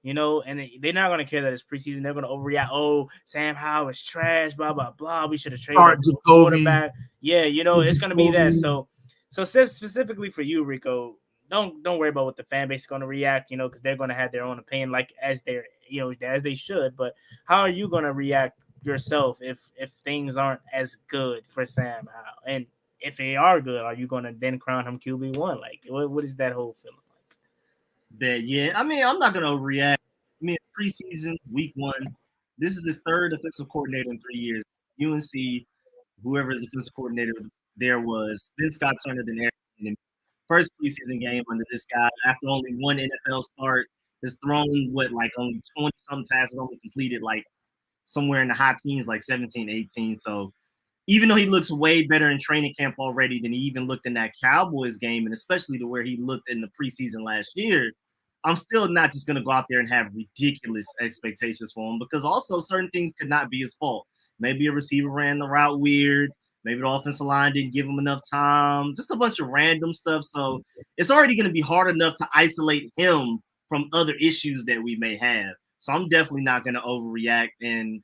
and they're not gonna care that it's preseason. They're gonna overreact. Oh, Sam Howell is trash. Blah blah blah. We should have traded him to a quarterback. Yeah, it's gonna be that. So specifically for you, Rico, don't worry about what the fan base is gonna react. Because they're gonna have their own opinion, like as they should. But how are you gonna react yourself if things aren't as good for Sam Howell? And if they are good, are you going to then crown him QB1? Like, what is that whole feeling like? Yeah, I mean, I'm not going to overreact. I mean, it's preseason, week 1. This is his third offensive coordinator in 3 years. UNC, whoever his offensive coordinator there was, this Scott Turner than Aaron. First preseason game under this guy after only one NFL start. Has thrown, only 20-some passes, only completed, somewhere in the high teens, like 17, 18. So even though he looks way better in training camp already than he even looked in that Cowboys game, and especially to where he looked in the preseason last year, I'm still not just going to go out there and have ridiculous expectations for him, because also certain things could not be his fault. Maybe a receiver ran the route weird. Maybe the offensive line didn't give him enough time. Just a bunch of random stuff. So it's already going to be hard enough to isolate him from other issues that we may have. So I'm definitely not going to overreact. And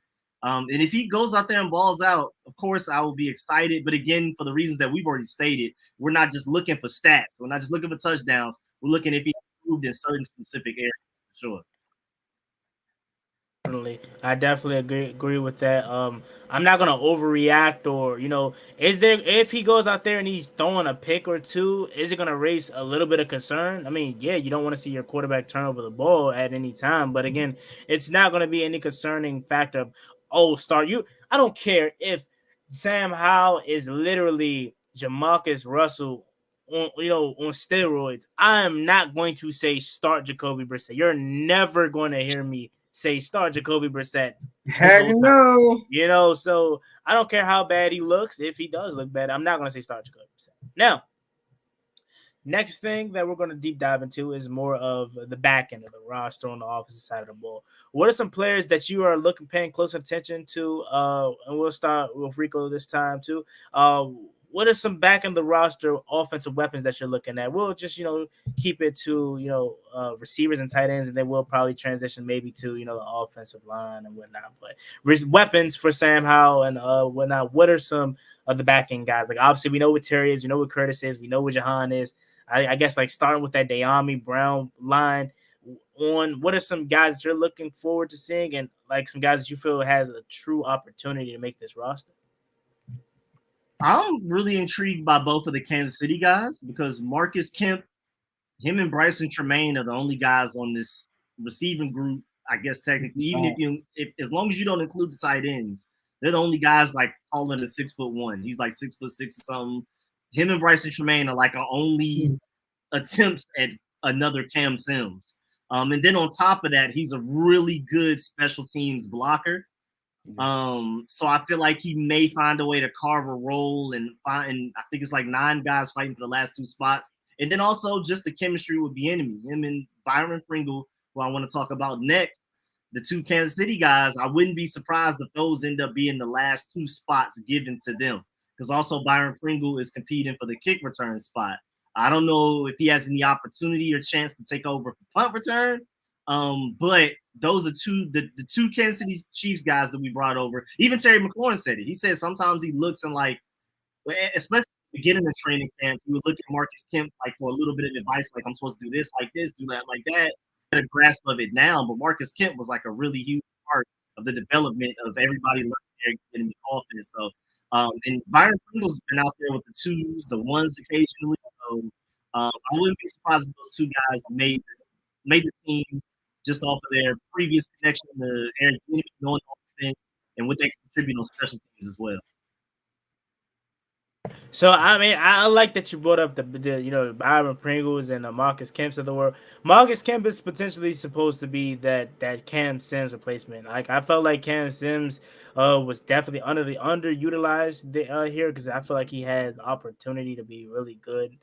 if he goes out there and balls out, of course, I will be excited. But again, for the reasons that we've already stated, we're not just looking for stats. We're not just looking for touchdowns. We're looking if he improved in certain specific areas. For sure. I definitely agree with that. I'm not gonna overreact, or if he goes out there and he's throwing a pick or two, is it gonna raise a little bit of concern? I mean, yeah, you don't want to see your quarterback turn over the ball at any time, but again, it's not gonna be any concerning factor of, I don't care if Sam Howell is literally Jamarcus Russell on steroids. I am not going to say start Jacoby Brissett. You're never going to hear me say start Jacoby Brissett. Heck no. So I don't care how bad he looks. If he does look bad, I'm not going to say start Jacoby Brissett. Now, next thing that we're going to deep dive into is more of the back end of the roster on the offensive side of the ball. What are some players that you are paying close attention to? And we'll start with Rico this time too. What are some back in the roster offensive weapons that you're looking at? We'll just, keep it to, receivers and tight ends, and then we'll probably transition maybe to, the offensive line and whatnot. But weapons for Sam Howell and whatnot, what are some of the back end guys? Like, obviously, we know what Terry is, we know what Curtis is, we know what Jahan is. I guess, starting with that Dayami Brown line, what are some guys that you're looking forward to seeing, and, some guys that you feel has a true opportunity to make this roster? I'm really intrigued by both of the Kansas City guys, because Marcus Kemp, him and Bryson Tremaine are the only guys on this receiving group, I guess, technically. Even if as long as you don't include the tight ends, they're the only guys taller than 6'1". He's 6'6" or something. Him and Bryson Tremaine are our only attempts at another Cam Sims. And then on top of that, he's a really good special teams blocker. So I feel like he may find a way to carve a role and I think it's 9 guys fighting for the last 2 spots. And then also just the chemistry with Bieniemy, him and Byron Pringle, who I want to talk about next. The 2 Kansas City guys, I wouldn't be surprised if those end up being the last 2 spots given to them, because also Byron Pringle is competing for the kick return spot. I don't know if he has any opportunity or chance to take over for punt return. But those are the 2 Kansas City Chiefs guys that we brought over. Even Terry McLaurin said it. He said sometimes he looks and especially beginning of training camp, he would look at Marcus Kemp for a little bit of advice, I'm supposed to do this, do that, like that. better grasp of it now, but Marcus Kemp was like a really huge part of the development of everybody learning their offense. So, and Byron Pringle's been out there with the twos, the ones occasionally. So, I wouldn't be surprised if those two guys made the team just off of their previous connection to Eric Bieniemy, knowing offense, and what they can contribute on special teams as well. So I mean, I like that you brought up the Byron Pringles and the Marcus Kemps of the world. Marcus Kemp is potentially supposed to be that Cam Sims replacement. Like I felt like Cam Sims was definitely underutilized here because I feel like he has opportunity to be really good.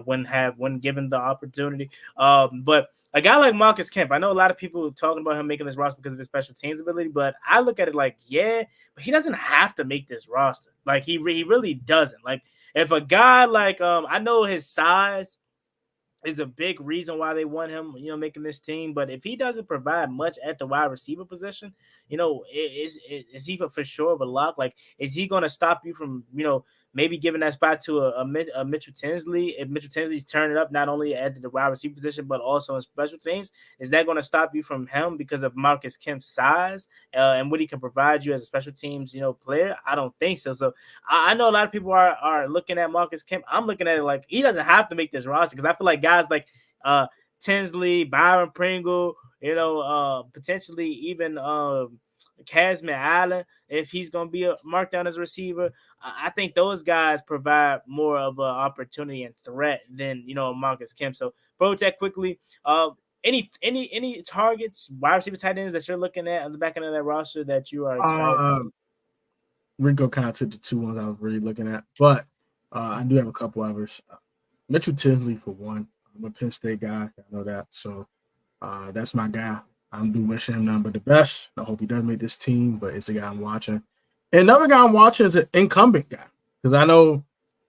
When given the opportunity. But a guy like Marcus Kemp, I know a lot of people are talking about him making this roster because of his special teams ability, but I look at it like, yeah, but he doesn't have to make this roster. Like he really doesn't. Like if a guy like I know his size is a big reason why they want him, making this team. But if he doesn't provide much at the wide receiver position, is he for sure of a lock? Like, is he going to stop you from, maybe giving that spot to a Mitchell Tinsley? If Mitchell Tinsley's turning up not only at the wide receiver position, but also in special teams, is that going to stop you from him because of Marcus Kemp's size and what he can provide you as a special teams, player? I don't think so. So I know a lot of people are looking at Marcus Kemp. I'm looking at it like he doesn't have to make this roster because I feel like guys like Tinsley, Byron Pringle, potentially even Casman Allen, if he's going to be marked down as a receiver, I think those guys provide more of an opportunity and threat than Marcus Kemp. So, bro, that quickly. Any targets, wide receiver tight ends that you're looking at on the back end of that roster that you are excited? Rico kind of took the two ones I was really looking at, but I do have a couple others. Mitchell Tinsley for one. I'm a Penn State guy. I know that. So that's my guy. I'm wishing him nothing but the best. I hope he doesn't make this team, but it's a guy I'm watching. And another guy I'm watching is an incumbent guy because I know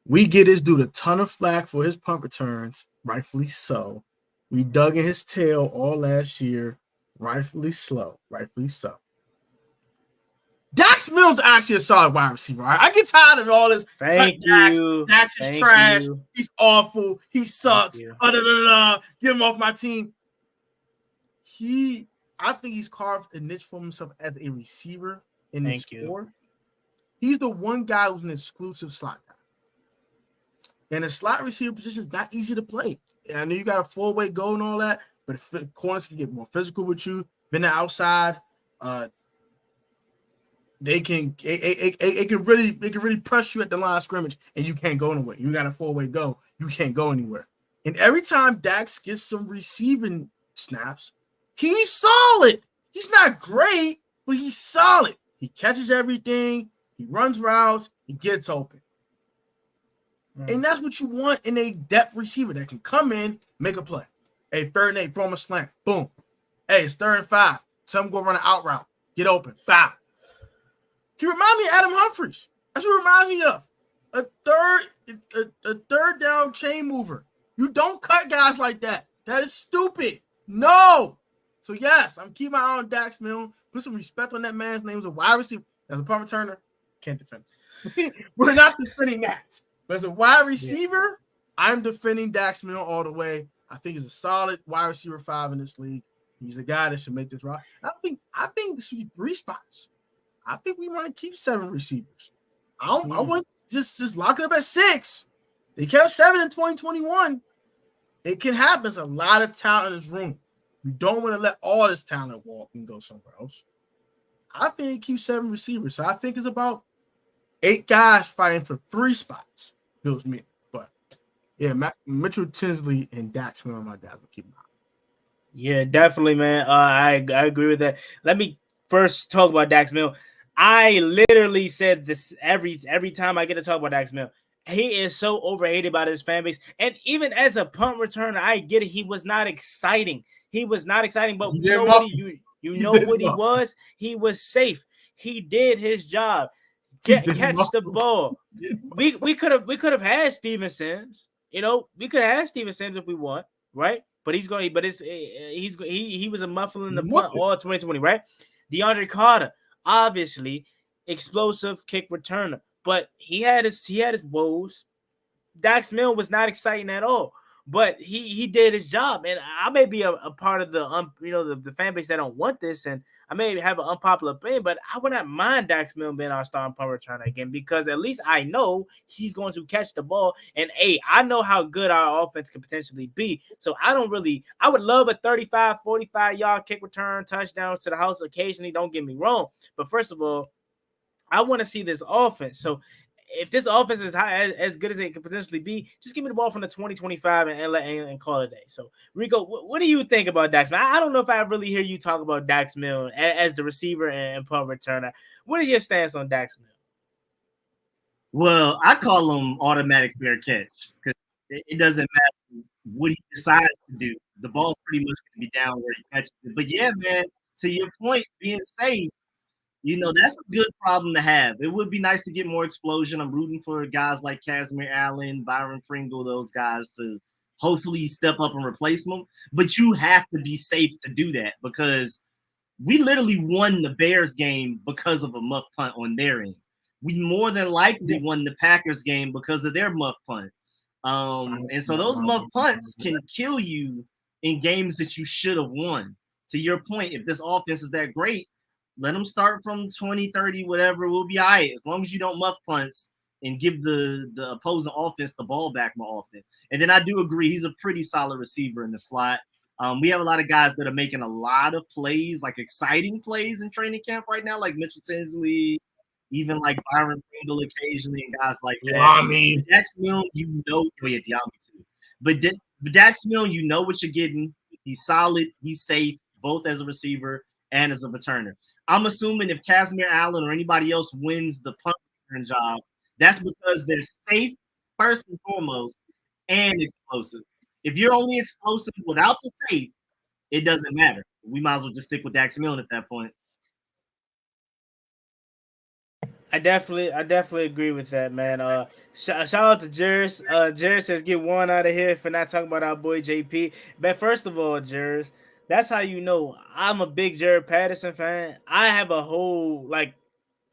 we get his dude a ton of flack for his punt returns, rightfully so. We dug in his tail all last year, rightfully so. Dax Mills actually a solid wide receiver. Right? I get tired of all this. Thank you. Dax is trash. He's awful. He sucks. Get him off my team. I think he's carved a niche for himself as a receiver in the score. He's the one guy who's an exclusive slot guy. And the slot receiver position is not easy to play. And I know you got a 4-way goal and all that, but corners can get more physical with you. Been outside. They can really press you at the line of scrimmage, and you can't go anywhere. You got a 4-way go, you can't go anywhere. And every time Dax gets some receiving snaps, he's solid. He's not great, but he's solid. He catches everything. He runs routes. He gets open. And that's what you want in a depth receiver that can come in, make a play. Hey, 3rd and 8, throw him a slant. Boom. Hey, it's 3rd and 5. Tell him go run an out route. Get open. Bow. He reminds me of Adam Humphries. That's what he reminds me of. A third down chain mover. You don't cut guys like that. That is stupid. No. So, yes, I'm keeping my eye on Dax Mills. Put some respect on that man's name as a wide receiver. As a punt returner, can't defend him. We're not defending that. But as a wide receiver, I'm defending Dax Mills all the way. I think he's a solid wide receiver 5 in this league. He's a guy that should make this right. I think this should be 3 spots. I think we want to keep 7 receivers. I want just lock it up at 6. They kept 7 in 2021. It can happen. There's a lot of talent in this room. You don't want to let all this talent walk and go somewhere else. I think keep 7 receivers. So I think it's about 8 guys fighting for 3 spots. Feels me. But yeah, Mitchell Tinsley and Dax Mills are my guys. Keep them out. Yeah, definitely, man. I agree with that. Let me first talk about Dax Mills. I literally said this every time I get to talk about Dax Mills. He is so overhated by his fan base. And even as a punt returner, I get it. He was not exciting. But you know what he was? He was safe. He did his job. Catch the ball. We could have had Steven Sims. We could have had Steven Sims if we want, right? But he was a muffler in the punt all 2020, right? DeAndre Carter, obviously, explosive kick returner, but he had his woes. Dax Mills was not exciting at all. but he did his job, and I may be a part of the the fan base that don't want this, and I may have an unpopular opinion, but I would not mind Dax Milne being our starting punt returner again, because at least I know he's going to catch the ball, and I know how good our offense can potentially be. So I would love a 35, 45 yard kick return touchdown to the house occasionally. Don't get me wrong, but first of all, I want to see this offense. So if this offense is as good as it could potentially be, just give me the ball from the 2025 and call it a day. So Rico, what do you think about Dax Milne? I don't know if I really hear you talk about Dax Milne as the receiver and punt returner. What is your stance on Dax Milne? Well, I call him automatic fair catch because it doesn't matter what he decides to do. The ball's pretty much going to be down where he catches it. But yeah, man, to your point, being safe, that's a good problem to have. It would be nice to get more explosion. I'm rooting for guys like Casimir Allen, Byron Pringle, those guys to hopefully step up and replace them. But you have to be safe to do that, because we literally won the Bears game because of a muff punt on their end. We more than likely won the Packers game because of their muff punt. And so those muff punts can kill you in games that you should have won. To your point, if this offense is that great, let them start from 20, 30, whatever. We'll be all right, as long as you don't muff punts and give the opposing offense the ball back more often. And then I do agree, he's a pretty solid receiver in the slot. We have a lot of guys that are making a lot of plays, like exciting plays in training camp right now, like Mitchell Tinsley, even like Byron Pringle occasionally, and guys like that. Dax Milne, Diami too. But Dax Milne, you know what you're getting. He's solid. He's safe, both as a receiver and as a returner. I'm assuming if Casimir Allen or anybody else wins the punt return job, that's because they're safe first and foremost and explosive. If you're only explosive without the safe, it doesn't matter. We might as well just stick with Dax Milne at that point. I definitely agree with that, man. Shout out to Jers. Jers says get one out of here for not talking about our boy JP. But first of all, Jers, that's how you know I'm a big Jared Patterson fan. I have a whole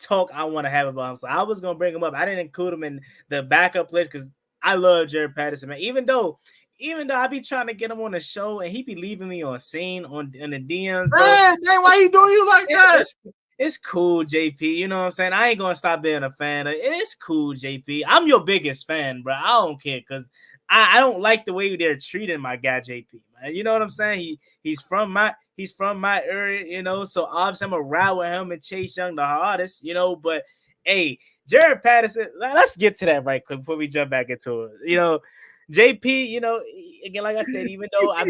talk I want to have about him. So I was gonna bring him up. I didn't include him in the backup list because I love Jared Patterson, man. Even though I be trying to get him on the show and he be leaving me on scene in the DMs. Man, why you doing you like that? It's cool, JP. You know what I'm saying? I ain't gonna stop being a fan. It's cool, JP. I'm your biggest fan, bro. I don't care because I don't like the way they're treating my guy JP, man. You know what I'm saying? He's from my area, so obviously I'm gonna ride with him and Chase Young the hardest, but hey, Jared Patterson, let's get to that right quick before we jump back into it. JP, again, like I said, even though I've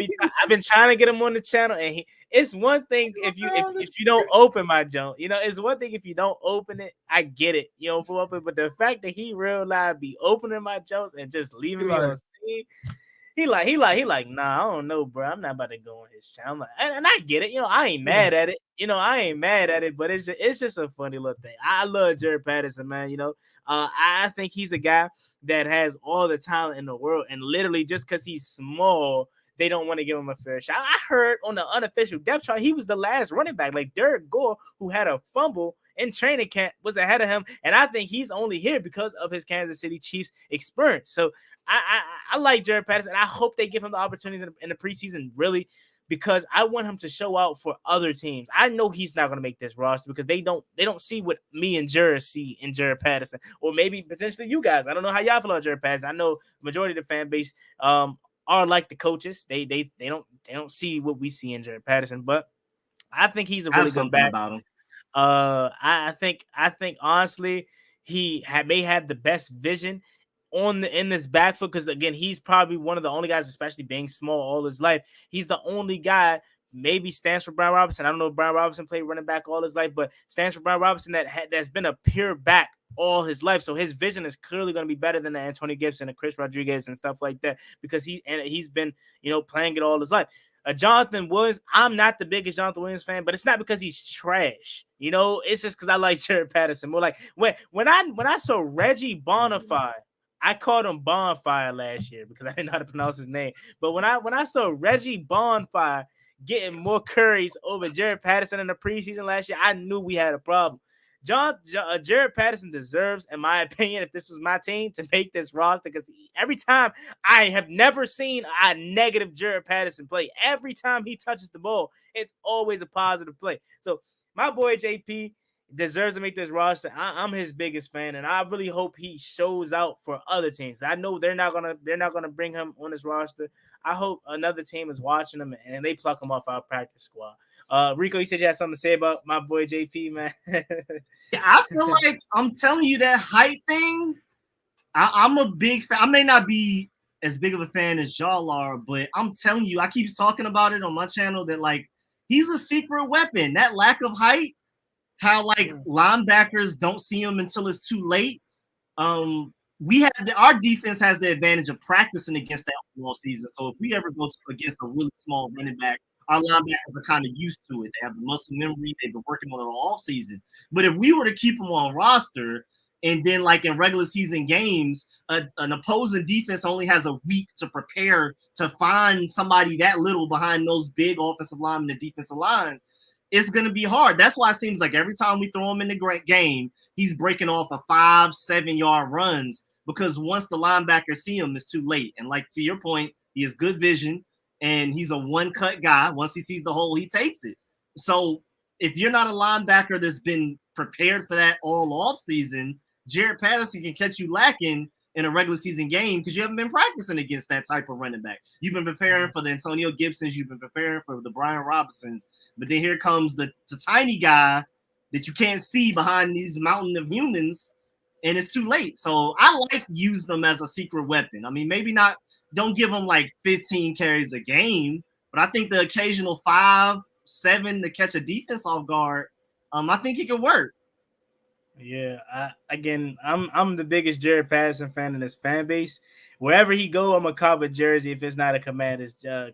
been trying to get him on the channel, and it's one thing if you don't open my junk, it's one thing if you don't open it, I get it, but the fact that he real live be opening my jokes and just leaving me on scene, he like, nah, I don't know, bro. I'm not about to go on his channel. And I get it. I ain't mad at it. I ain't mad at it, but it's just a funny little thing. I love Jared Patterson, man. I think he's a guy that has all the talent in the world. And literally just because he's small, they don't want to give him a fair shot. I heard on the unofficial depth chart, he was the last running back. Like Derek Gore, who had a fumble in training camp, was ahead of him. And I think he's only here because of his Kansas City Chiefs experience. So I like Jared Patterson. I hope they give him the opportunities in the preseason, really, because I want him to show out for other teams. I know he's not going to make this roster because they don't see what me and Jared see in Jared Patterson, or maybe potentially you guys. I don't know how y'all feel about Jared Patterson. I know majority of the fan base are like the coaches. They don't see what we see in Jared Patterson, but I think he's a really good back. About him. I think honestly he may have the best vision in this back foot, because again, he's probably one of the only guys, especially being small all his life. He's the only guy, maybe stands for Brian Robinson. I don't know if Brian Robinson played running back all his life, but stands for Brian Robinson that's been a pure back all his life. So his vision is clearly going to be better than the Antonio Gibson and Chris Rodriguez and stuff like that, because he's been playing it all his life. Jonathan Williams, I'm not the biggest Jonathan Williams fan, but it's not because he's trash. It's just because I like Jared Patterson more. Like when I saw Reggie Bonify, I called him Bonfire last year because I didn't know how to pronounce his name. But when I saw Reggie Bonfire getting more curries over Jared Patterson in the preseason last year, I knew we had a problem. Jared Patterson deserves, in my opinion, if this was my team, to make this roster, because every time I have never seen a negative Jared Patterson play. Every time he touches the ball, it's always a positive play. So my boy JP deserves to make this roster. I'm his biggest fan, and I really hope he shows out for other teams. I know they're not gonna bring him on this roster. I hope another team is watching him and they pluck him off our practice squad. Rico, you said you had something to say about my boy JP, man. Yeah, I feel like I'm telling you that height thing. I'm a big fan. I may not be as big of a fan as y'all are, but I'm telling you, I keep talking about it on my channel that like he's a secret weapon. That lack of height, how like linebackers don't see him until it's too late. We have our defense has the advantage of practicing against that all season. So if we ever go against a really small running back, our linebackers are kind of used to it. They have the muscle memory. They've been working on it all season. But if we were to keep them on roster, and then like in regular season games, an opposing defense only has a week to prepare to find somebody that little behind those big offensive linemen and defensive line, it's going to be hard. That's why it seems like every time we throw him in the great game, he's breaking off a 5-7 yard runs, because once the linebackers see him, it's too late. And like to your point, he has good vision and he's a one-cut guy. Once he sees the hole, he takes it. So if you're not a linebacker that's been prepared for that all off season, Jared Patterson can catch you lacking in a regular season game because you haven't been practicing against that type of running back. You've been preparing for the Antonio Gibsons. You've been preparing for the Brian Robinsons. But then here comes the tiny guy that you can't see behind these mountain of humans, and it's too late. So I like use them as a secret weapon. I mean, maybe not, don't give them like 15 carries a game, but I think the occasional 5-7 to catch a defense off guard, I think it could work. Yeah, I'm the biggest Jared Patterson fan in this fan base. Wherever he go, I'm a cop a jersey. If it's not a Commanders, I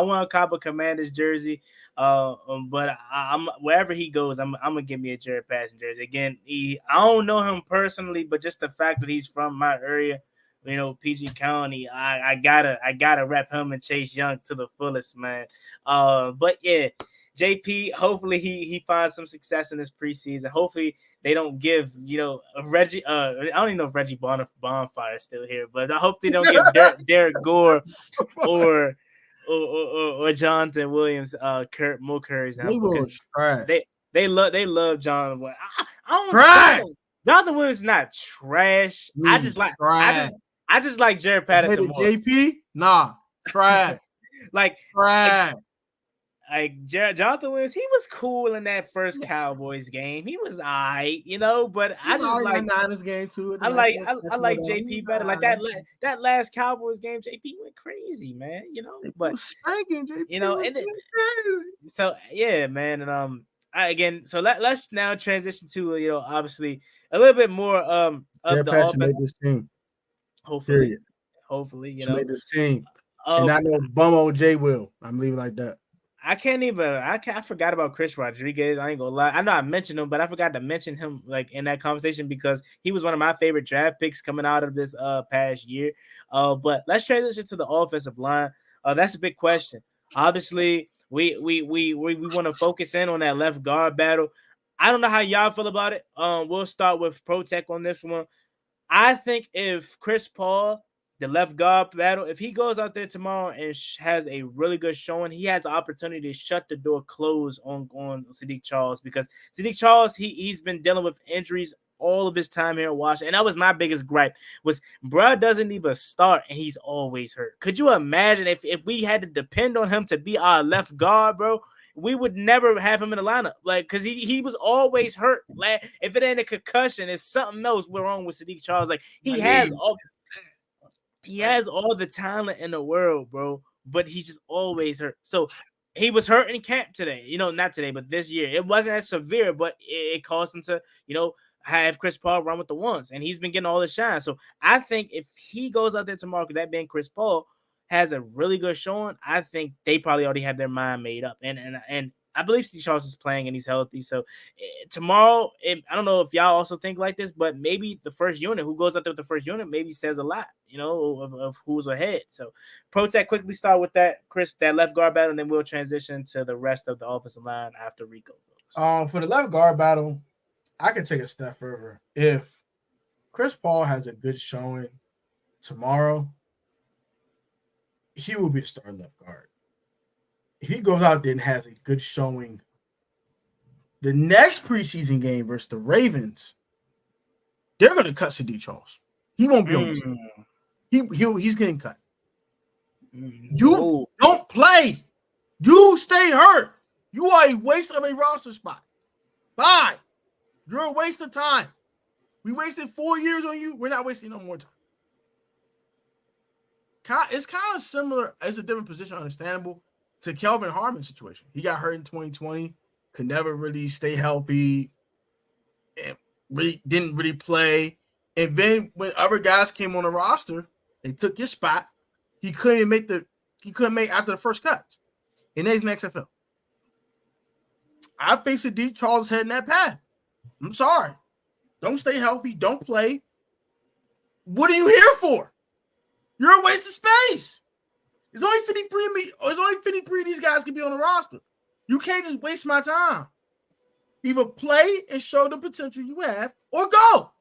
want a cop a Commanders jersey. But I'm wherever he goes, I'm gonna give me a Jared Patterson jersey. Again, I don't know him personally, but just the fact that he's from my area, PG County, I gotta rep him and Chase Young to the fullest, man. But yeah. JP, hopefully he finds some success in this preseason. Hopefully they don't give, Reggie. I don't even know if Reggie Bonfire is still here, but I hope they don't give Derek Gore or Jonathan Williams more carries now, because they love John. I don't trash. Jonathan Williams is not trash. I just like Jared Patterson more. JP, nah, trash. trash. Like Jonathan Williams, he was cool in that first Cowboys game. He was alright, but I just like Niners game too. I like JP better. Like that last Cowboys game, JP went crazy, man. But spanking JP. So yeah, man, and so let's now transition to obviously a little bit more of the offense. Made this team. Hopefully, made this team. And I know bum old Jay will. I'm leaving like that. I forgot about Chris Rodriguez. I ain't gonna lie. I know I mentioned him, but I forgot to mention him like in that conversation because he was one of my favorite draft picks coming out of this past year. But let's transition to the offensive line. That's a big question. Obviously, we want to focus in on that left guard battle. I don't know how y'all feel about it. We'll start with Protech on this one. I think if Chris Paul, the left guard battle, if he goes out there tomorrow and has a really good showing, he has the opportunity to shut the door close on Sadiq Charles, because Sadiq Charles, he's been dealing with injuries all of his time here in Washington. And that was my biggest gripe, was bro doesn't even start and he's always hurt. Could you imagine if we had to depend on him to be our left guard, bro? We would never have him in the lineup, because he was always hurt. Like, if it ain't a concussion, it's something else wrong with Sadiq Charles. Like, he has all the talent in the world, bro, but he's just always hurt. So he was hurt in camp today, not today, but this year. It wasn't as severe, but it caused him to, have Chris Paul run with the ones, and he's been getting all the shine. So I think if he goes out there tomorrow, that being Chris Paul, has a really good showing, I think they probably already have their mind made up. And I believe Steve Charles is playing and he's healthy. So tomorrow, I don't know if y'all also think like this, but maybe the first unit, who goes out there with the first unit, maybe says a lot, of who's ahead. So Protech, quickly start with that, Chris, that left guard battle, and then we'll transition to the rest of the offensive line after Rico goes. For the left guard battle, I can take a step further. If Chris Paul has a good showing tomorrow, he will be a starting left guard. If he goes out there and has a good showing the next preseason game versus the Ravens, they're going to cut Sadiq Charles. He won't be on the team. He's getting cut. You don't play. You stay hurt. You are a waste of a roster spot. Bye. You're a waste of time. We wasted 4 years on you. We're not wasting no more time. It's kind of similar. It's a different position, understandable, to Kelvin Harmon's situation. He got hurt in 2020, could never really stay healthy, and really didn't really play. And then when other guys came on the roster, they took his spot. He couldn't make after the first cuts. And then he's in the XFL. I think Sadiq Charles heading that path. I'm sorry. Don't stay healthy. Don't play. What are you here for? You're a waste of space. There's only 53 of me. There's only 53 of these guys can be on the roster. You can't just waste my time. Either play and show the potential you have, or go.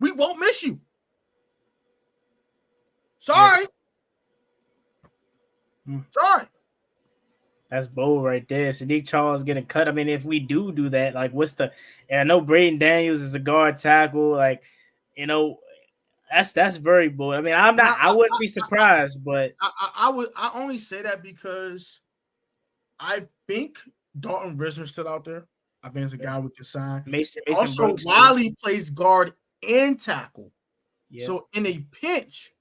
We won't miss you. Sorry. Sorry. That's bold right there. Sadiq Charles getting cut. I mean, if we do that, like, what's the? And I know Braden Daniels is a guard tackle. Like, you know, that's very bold. I mean, I wouldn't be surprised, but I only say that because I think Dalton Risner's still out there. I think it's a guy we can sign. Mason also, Brooks, Wiley plays guard and tackle. Yeah. So in a pinch,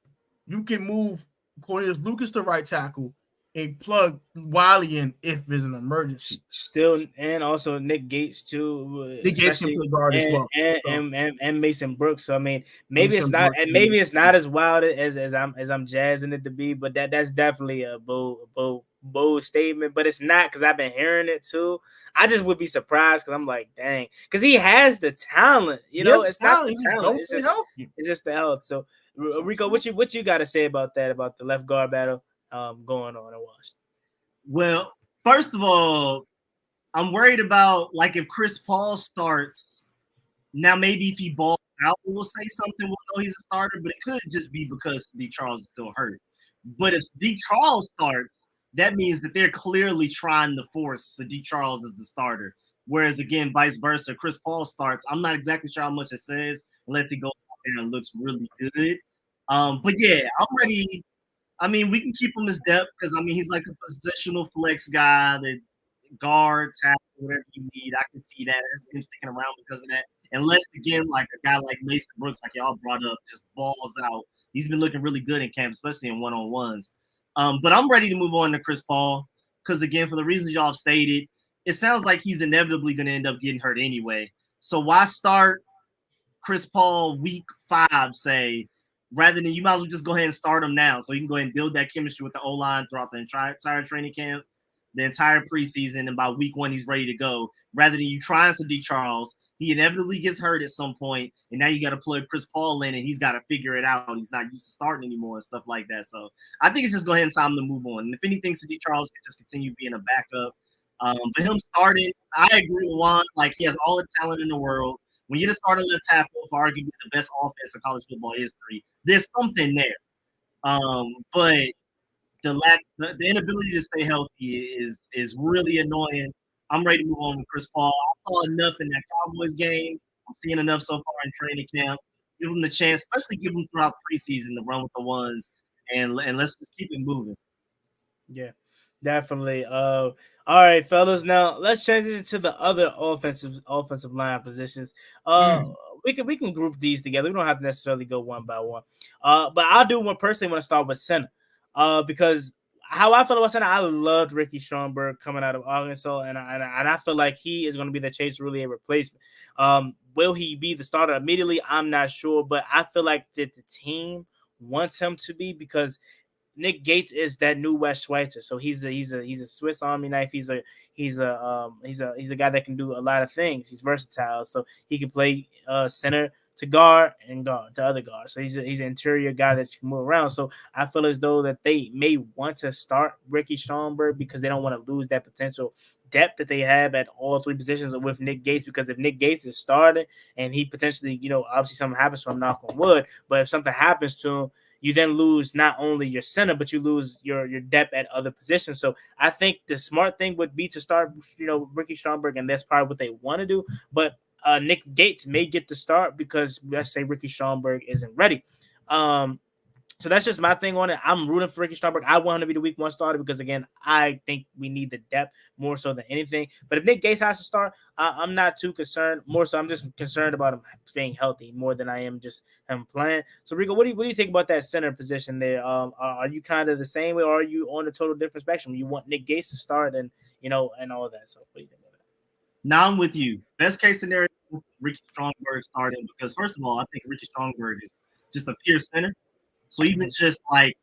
you can move Cornelius Lucas to right tackle and plug Wiley in if there's an emergency. Still, and also Nick Gates too. Nick Gates can play guard as well, and Mason Brooks. So I mean, maybe it's not as wild as I'm jazzing it to be, but that's definitely a bold statement. But it's not, because I've been hearing it too. I just would be surprised, because I'm like, dang, because he has the talent. You know, it's not the talent. It's just the health. So Rico, what you got to say about that, about the left guard battle going on in Washington? Well, first of all, I'm worried about, like, if Chris Paul starts, now maybe if he balls out, we'll say something, we'll know he's a starter, but it could just be because Sadiq Charles is still hurt. But if Sadiq Charles starts, that means that they're clearly trying to force Sadiq Charles as the starter. Whereas, again, vice versa, Chris Paul starts, I'm not exactly sure how much it says, unless he goes out there and looks really good. But yeah, I'm ready. I mean, we can keep him as depth, because, I mean, he's like a positional flex guy, that guard, tackle, whatever you need. I can see that. There's him sticking around because of that. Unless, again, like a guy like Mason Brooks, like y'all brought up, just balls out. He's been looking really good in camp, especially in one-on-ones. But I'm ready to move on to Chris Paul, because, again, for the reasons y'all have stated, it sounds like he's inevitably going to end up getting hurt anyway. So why start Chris Paul week 5, say, rather than, you might as well just go ahead and start him now, so you can go ahead and build that chemistry with the O-line throughout the entire training camp, the entire preseason, and by week 1 he's ready to go, rather than you trying Sadiq Charles. He inevitably gets hurt at some point, and now you got to plug Chris Paul in, and he's got to figure it out. He's not used to starting anymore and stuff like that. So I think it's just go ahead and time to move on. And if anything, Sadiq Charles can just continue being a backup. But him starting, I agree with Juan. Like, he has all the talent in the world. When you're the starting left tackle for arguably the best offense in college football history, there's something there. But the inability to stay healthy is really annoying. I'm ready to move on with Chris Paul. I saw enough in that Cowboys game. I'm seeing enough so far in training camp. Give him the chance, especially give him throughout preseason, to run with the ones, and let's just keep it moving. Yeah, definitely. All right, fellas. Now let's transition to the other offensive line positions. We can group these together. We don't have to necessarily go one by one. But I'll do one personally. Want to start with center. Because how I feel about center, I loved Ricky Stromberg coming out of Arkansas, and I feel like he is going to be the Chase Roullier replacement. Will he be the starter immediately? I'm not sure, but I feel like that the team wants him to be, because Nick Gates is that new Wes Schweitzer, so he's a Swiss Army knife. He's a guy that can do a lot of things. He's versatile, so he can play center to guard and guard to other guards. So he's an interior guy that you can move around. So I feel as though that they may want to start Ricky Stromberg because they don't want to lose that potential depth that they have at all three positions with Nick Gates. Because if Nick Gates is starting and he potentially, obviously something happens to him, knock on wood, but if something happens to him, you then lose not only your center, but you lose your depth at other positions. So I think the smart thing would be to start, Ricky Stromberg, and that's probably what they want to do. But Nick Gates may get the start because let's say Ricky Stromberg isn't ready. So that's just my thing on it. I'm rooting for Ricky Stromberg. I want him to be the week one starter because, again, I think we need the depth more so than anything. But if Nick Gates has to start, I'm not too concerned. More so, I'm just concerned about him being healthy more than I am just him playing. So, Rico, what do you think about that center position there? Are you kind of the same way, or are you on a total different spectrum? You want Nick Gates to start and and all that. So, what do you think about that? Now I'm with you. Best case scenario, Ricky Stromberg starting because first of all, I think Ricky Stromberg is just a pure center. So even just like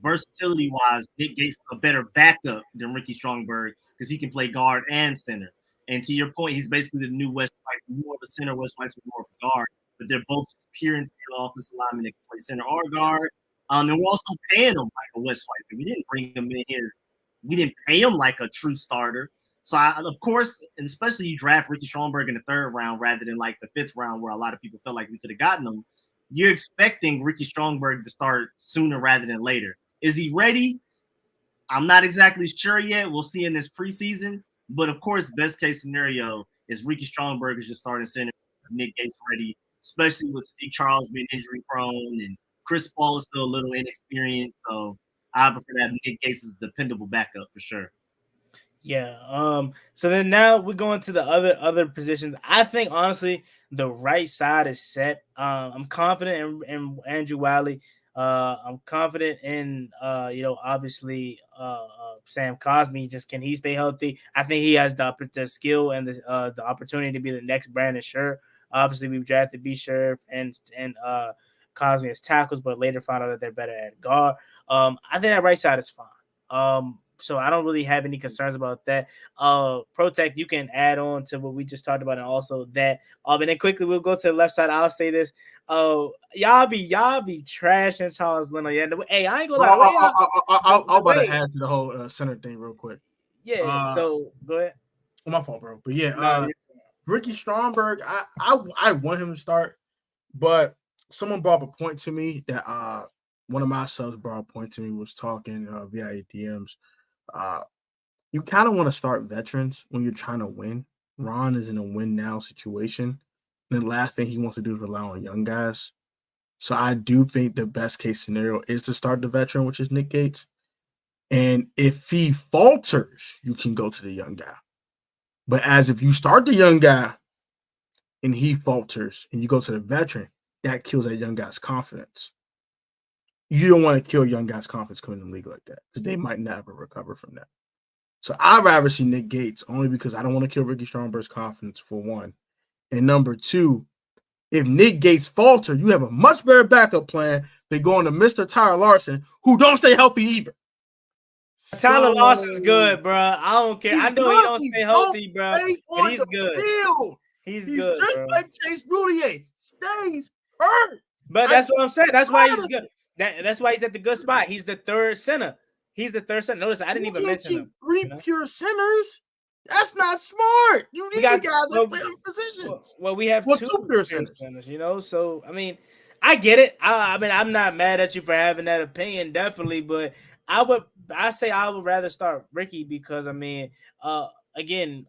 versatility wise, Nick Gates is a better backup than Ricky Stromberg because he can play guard and center. And to your point, he's basically the new West White, more of a center. West White's more of a guard, but they're both just pure interior offensive linemen that can play center or guard. And we're also paying him like a West White. So we didn't bring him in here. We didn't pay him like a true starter. So of course, and especially you draft Ricky Stromberg in the third round rather than like the fifth round where a lot of people felt like we could have gotten him. You're expecting Ricky Stromberg to start sooner rather than later. Is he ready? I'm not exactly sure yet. We'll see in this preseason. But of course, best case scenario is Ricky Stromberg is just starting center. Nick Gates ready, especially with Steve Charles being injury prone and Chris Paul is still a little inexperienced. So I prefer to have Nick Gates as a dependable backup for sure. Yeah. So then now we're going to the other positions. I think honestly the right side is set. I'm confident in Andrew Wiley. I'm confident in obviously Sam Cosmi. Just can he stay healthy? I think he has the skill and the opportunity to be the next Brandon Scherf. Obviously, we've drafted B. Scherf and Cosmi as tackles, but later found out that they're better at guard. I think that right side is fine. So I don't really have any concerns about that. Protect, you can add on to what we just talked about, and also that. And then quickly we'll go to the left side. I'll say this. Y'all be trashing Charles Leno. Yeah, hey, I ain't gonna lie. I'll about to add to the whole center thing real quick. Yeah. So go ahead. My fault, bro. But yeah, Ricky Stromberg, I want him to start, but someone brought up a point to me that one of my subs brought a point to me was talking via DMs. You kind of want to start veterans when you're trying to win. Ron is in a win now situation. And the last thing he wants to do is rely on young guys. So I do think the best case scenario is to start the veteran, which is Nick Gates. And if he falters, you can go to the young guy. But as if you start the young guy and he falters and you go to the veteran, that kills that young guy's confidence. You don't want to kill young guys' confidence coming in the league like that because they might never recover from that. So I'd rather see Nick Gates only because I don't want to kill Ricky Stromberg's confidence, for one. And number two, if Nick Gates falter, you have a much better backup plan than going to Mr. Tyler Larson, who don't stay healthy either. Tyler Larson's good, bro. I don't care. I know he don't stay healthy, bro, but he's good. He's good, just bro. like Chase Boulier stays hurt. But that's what I'm saying. That's why he's good. That's why he's at the good spot. He's the third center. Notice I didn't even mention him. Three pure centers. That's not smart. You need guys that play on positions. Well, we have two pure centers, So I mean, I get it. I mean, I'm not mad at you for having that opinion, definitely. But I would rather start Ricky because I mean, again,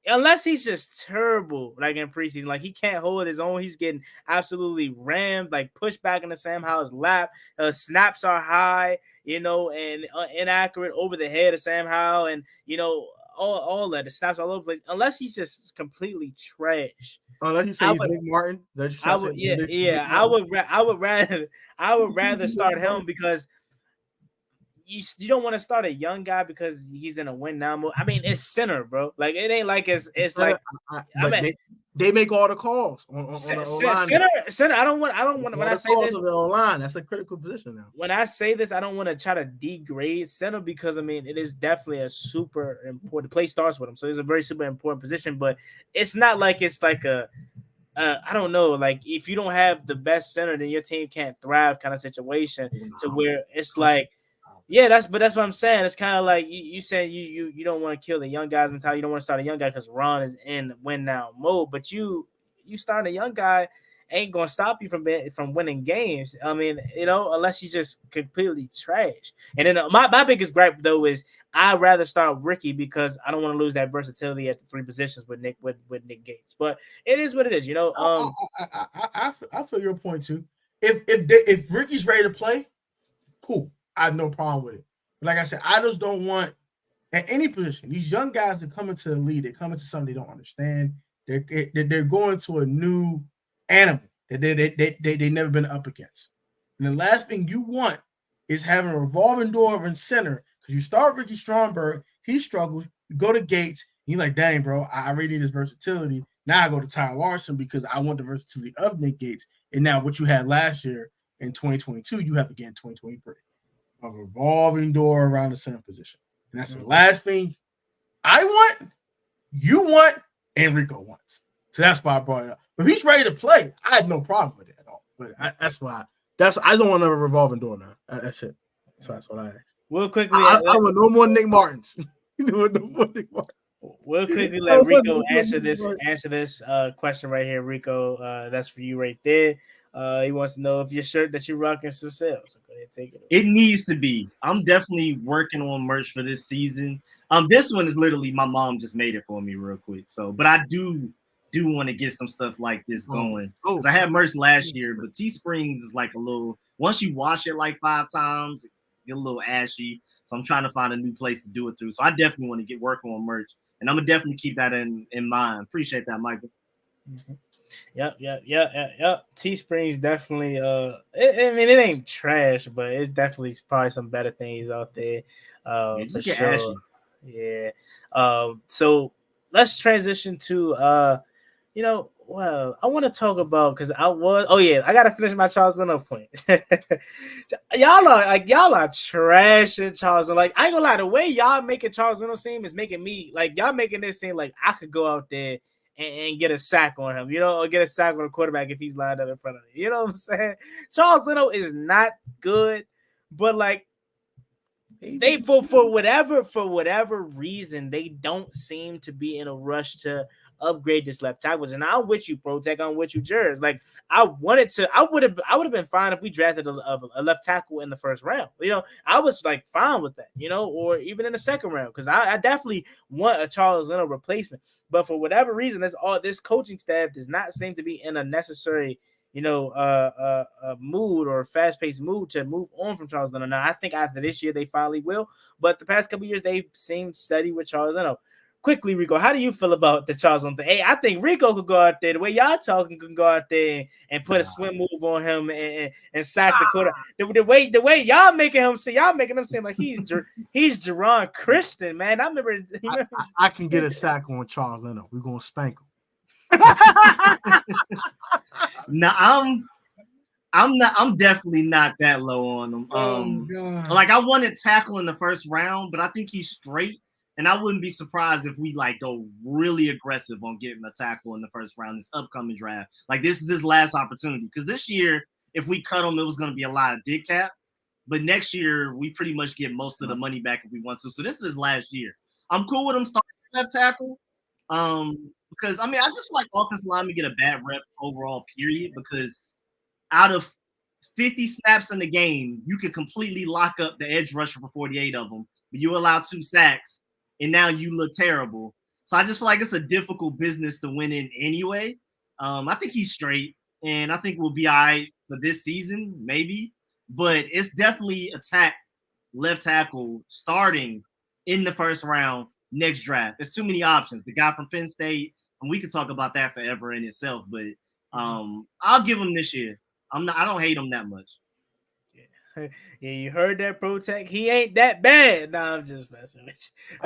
unless he's just terrible, like in preseason, like he can't hold his own. He's getting absolutely rammed, like pushed back into Sam Howell's lap. Snaps are high, and inaccurate over the head of Sam Howell, and all that. The snaps all over the place. Unless he's just completely trash. Unless you say he's Nick Martin, I would rather start him because. You don't want to start a young guy because he's in a win now mode. I mean, it's center, bro. Like it ain't like it's like they make all the calls on center. I don't want when I say this line. That's a critical position now. When I say this, I don't want to try to degrade center because I mean it is definitely a super important play starts with him. So it's a very super important position, but it's not like it's like I don't know, like if you don't have the best center, then your team can't thrive kind of situation to where it's like, yeah, that's what I'm saying. It's kind of like you saying you don't want to kill the young guys mentality. You don't want to start a young guy because Ron is in win now mode, but you starting a young guy ain't gonna stop you from winning games. I mean, unless he's just completely trash. And then my biggest gripe though is I'd rather start Ricky because I don't want to lose that versatility at the three positions with Nick Gates. But it is what it is, I feel your point too. If Ricky's ready to play, cool. I have no problem with it. But like I said, I just don't want at any position these young guys that come into the league, they come into something they don't understand. They're going to a new animal that they never been up against. And the last thing you want is having a revolving door in center because you start Ricky Stromberg, he struggles. You go to Gates, you're like, dang, bro, I really need this versatility. Now I go to Ty Larson because I want the versatility of Nick Gates. And now what you had last year in 2022, you have again in 2023. A revolving door around the center position. And that's the last thing I want, you want, Enrico wants. So that's why I brought it up. But if he's ready to play, I have no problem with it at all. But that's why. I don't want another revolving door, man. That's it. So that's what I ask. We'll quickly. I want no more Nick Martins. No more Nick Martins. We'll quickly let Rico answer this question right here, Rico. That's for you right there. He wants to know if your shirt that you're rocking still sells. So go ahead, take it. It needs to be. I'm definitely working on merch for this season. This one is literally my mom just made it for me real quick. So, but I do want to get some stuff like this going because I had merch last year, but Teesprings is like a little. Once you wash it like 5 times, it get a little ashy. So I'm trying to find a new place to do it through. So I definitely want to get working on merch, and I'm gonna definitely keep that in mind. Appreciate that, Michael. Mm-hmm. Yep. Teesprings definitely. It ain't trash, but it's definitely probably some better things out there. For sure. Ashy. Yeah. So let's transition to well, I want to talk about because I gotta finish my Charles Leno point. y'all are trash in Charles Leno. Like, I ain't gonna lie, the way y'all making Charles Leno seem is making me like y'all making this seem like I could go out there and get a sack on him, or get a sack on a quarterback if he's lined up in front of me. You know what I'm saying? Charles Leno is not good, but like they for whatever reason, they don't seem to be in a rush to upgrade this left tackle. And I'm with you, Protech. I'm with you, Jers. Like I would have been fine if we drafted a left tackle in the first round. I was like fine with that, or even in the second round, because I definitely want a Charles Leno replacement. But for whatever reason, this coaching staff does not seem to be in a necessary mood or fast-paced mood to move on from Charles Leno. Now, I think after this year, they finally will. But the past couple of years, they seemed steady with Charles Leno. Quickly, Rico, how do you feel about the Charles Leno thing? Hey, I think Rico could go out there. The way y'all talking could go out there and put a swim move on him and sack the quarter. The way y'all making him seem like he's Jerron Christian, man. I remember. I can get a sack on Charles Leno. We're gonna spank him. No, I'm definitely not that low on him. Like I wanted tackle in the first round, but I think he's straight, and I wouldn't be surprised if we like go really aggressive on getting a tackle in the first round this upcoming draft. Like this is his last opportunity because this year, if we cut him, it was going to be a lot of dick cap. But next year, we pretty much get most of the money back if we want to. So this is his last year. I'm cool with him starting left tackle. Because I just feel like offensive linemen get a bad rep overall, period. Because out of 50 snaps in the game, you can completely lock up the edge rusher for 48 of them, but you allow 2 sacks, and now you look terrible. So I just feel like it's a difficult business to win in anyway. I think he's straight, and I think we'll be all right for this season, maybe. But it's definitely attack left tackle starting in the first round next draft. There's too many options. The guy from Penn State. And we could talk about that forever in itself, but I'll give him this year. I don't hate him that much. Yeah, you heard that, Protech. He ain't that bad. Nah, I'm just messing with you.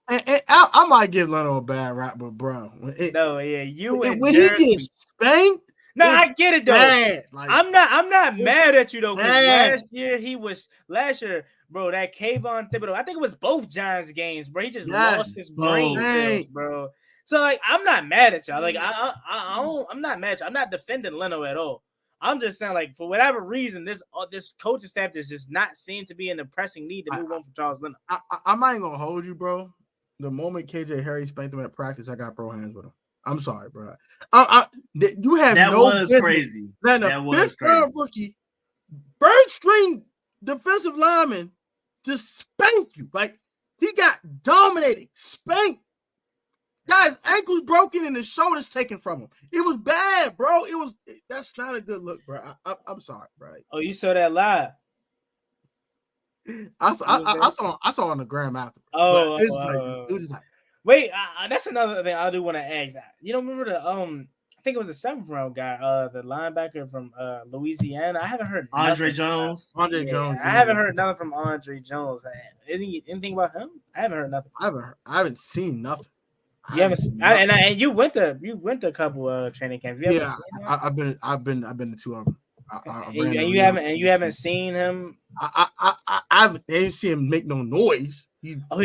I might give Leno a bad rap, but bro, when he gets spanked. No, I get it though. Like, I'm not mad at you though. Last year, bro, that Kayvon Thibodeau, I think it was both Giants games, bro. He just lost his brain cells, bro. So like, I'm not mad at y'all. Like I'm not mad at y'all. I'm not defending Leno at all. I'm just saying, like, for whatever reason, this coaching staff does just not seem to be in a pressing need to move on from Charles Leno. I'm not even gonna hold you, bro. The moment KJ Harry spanked him at practice, I got bro hands with him. I'm sorry, bro. You have that no was business crazy. letting a fifth-round rookie, third-string defensive lineman, just spank you. Like, he got dominated, spanked. Guy's ankles broken and his shoulders taken from him. It was bad, bro. That's not a good look, bro. I'm sorry, bro. Oh, you saw that live? I saw on the gram after. Oh, it was just like, wait. That's another thing I do want to ask. You don't remember the I think it was the 7th round guy, the linebacker from Louisiana. I haven't heard Andre Jones. Jones. I haven't heard nothing from Andre Jones. Anything about him? I haven't heard nothing. I haven't seen nothing. You haven't seen, and you went to a couple training camps. I've been to 2 of them. You haven't seen him. I haven't seen him make no noise. He's out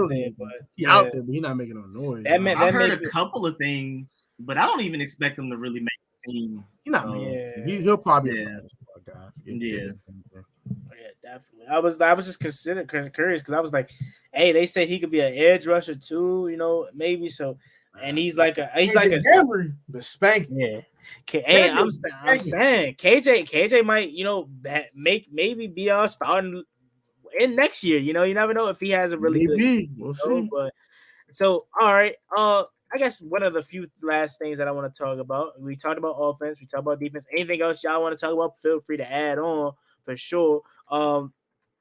there, but he's out there, but he's not making no noise. I've heard a couple of things, but I don't even expect him to really make the team. He's not he'll probably be a guy. Yeah, definitely. I was just curious because I was like, hey, they said he could be an edge rusher too, maybe so. And he's like a the spank. Yeah. Hey, I'm saying KJ might, maybe be starting in next year. You never know if he has a really good. We'll see. But so, all right. I guess one of the few last things that I want to talk about. We talked about offense. We talked about defense. Anything else y'all want to talk about? Feel free to add on for sure.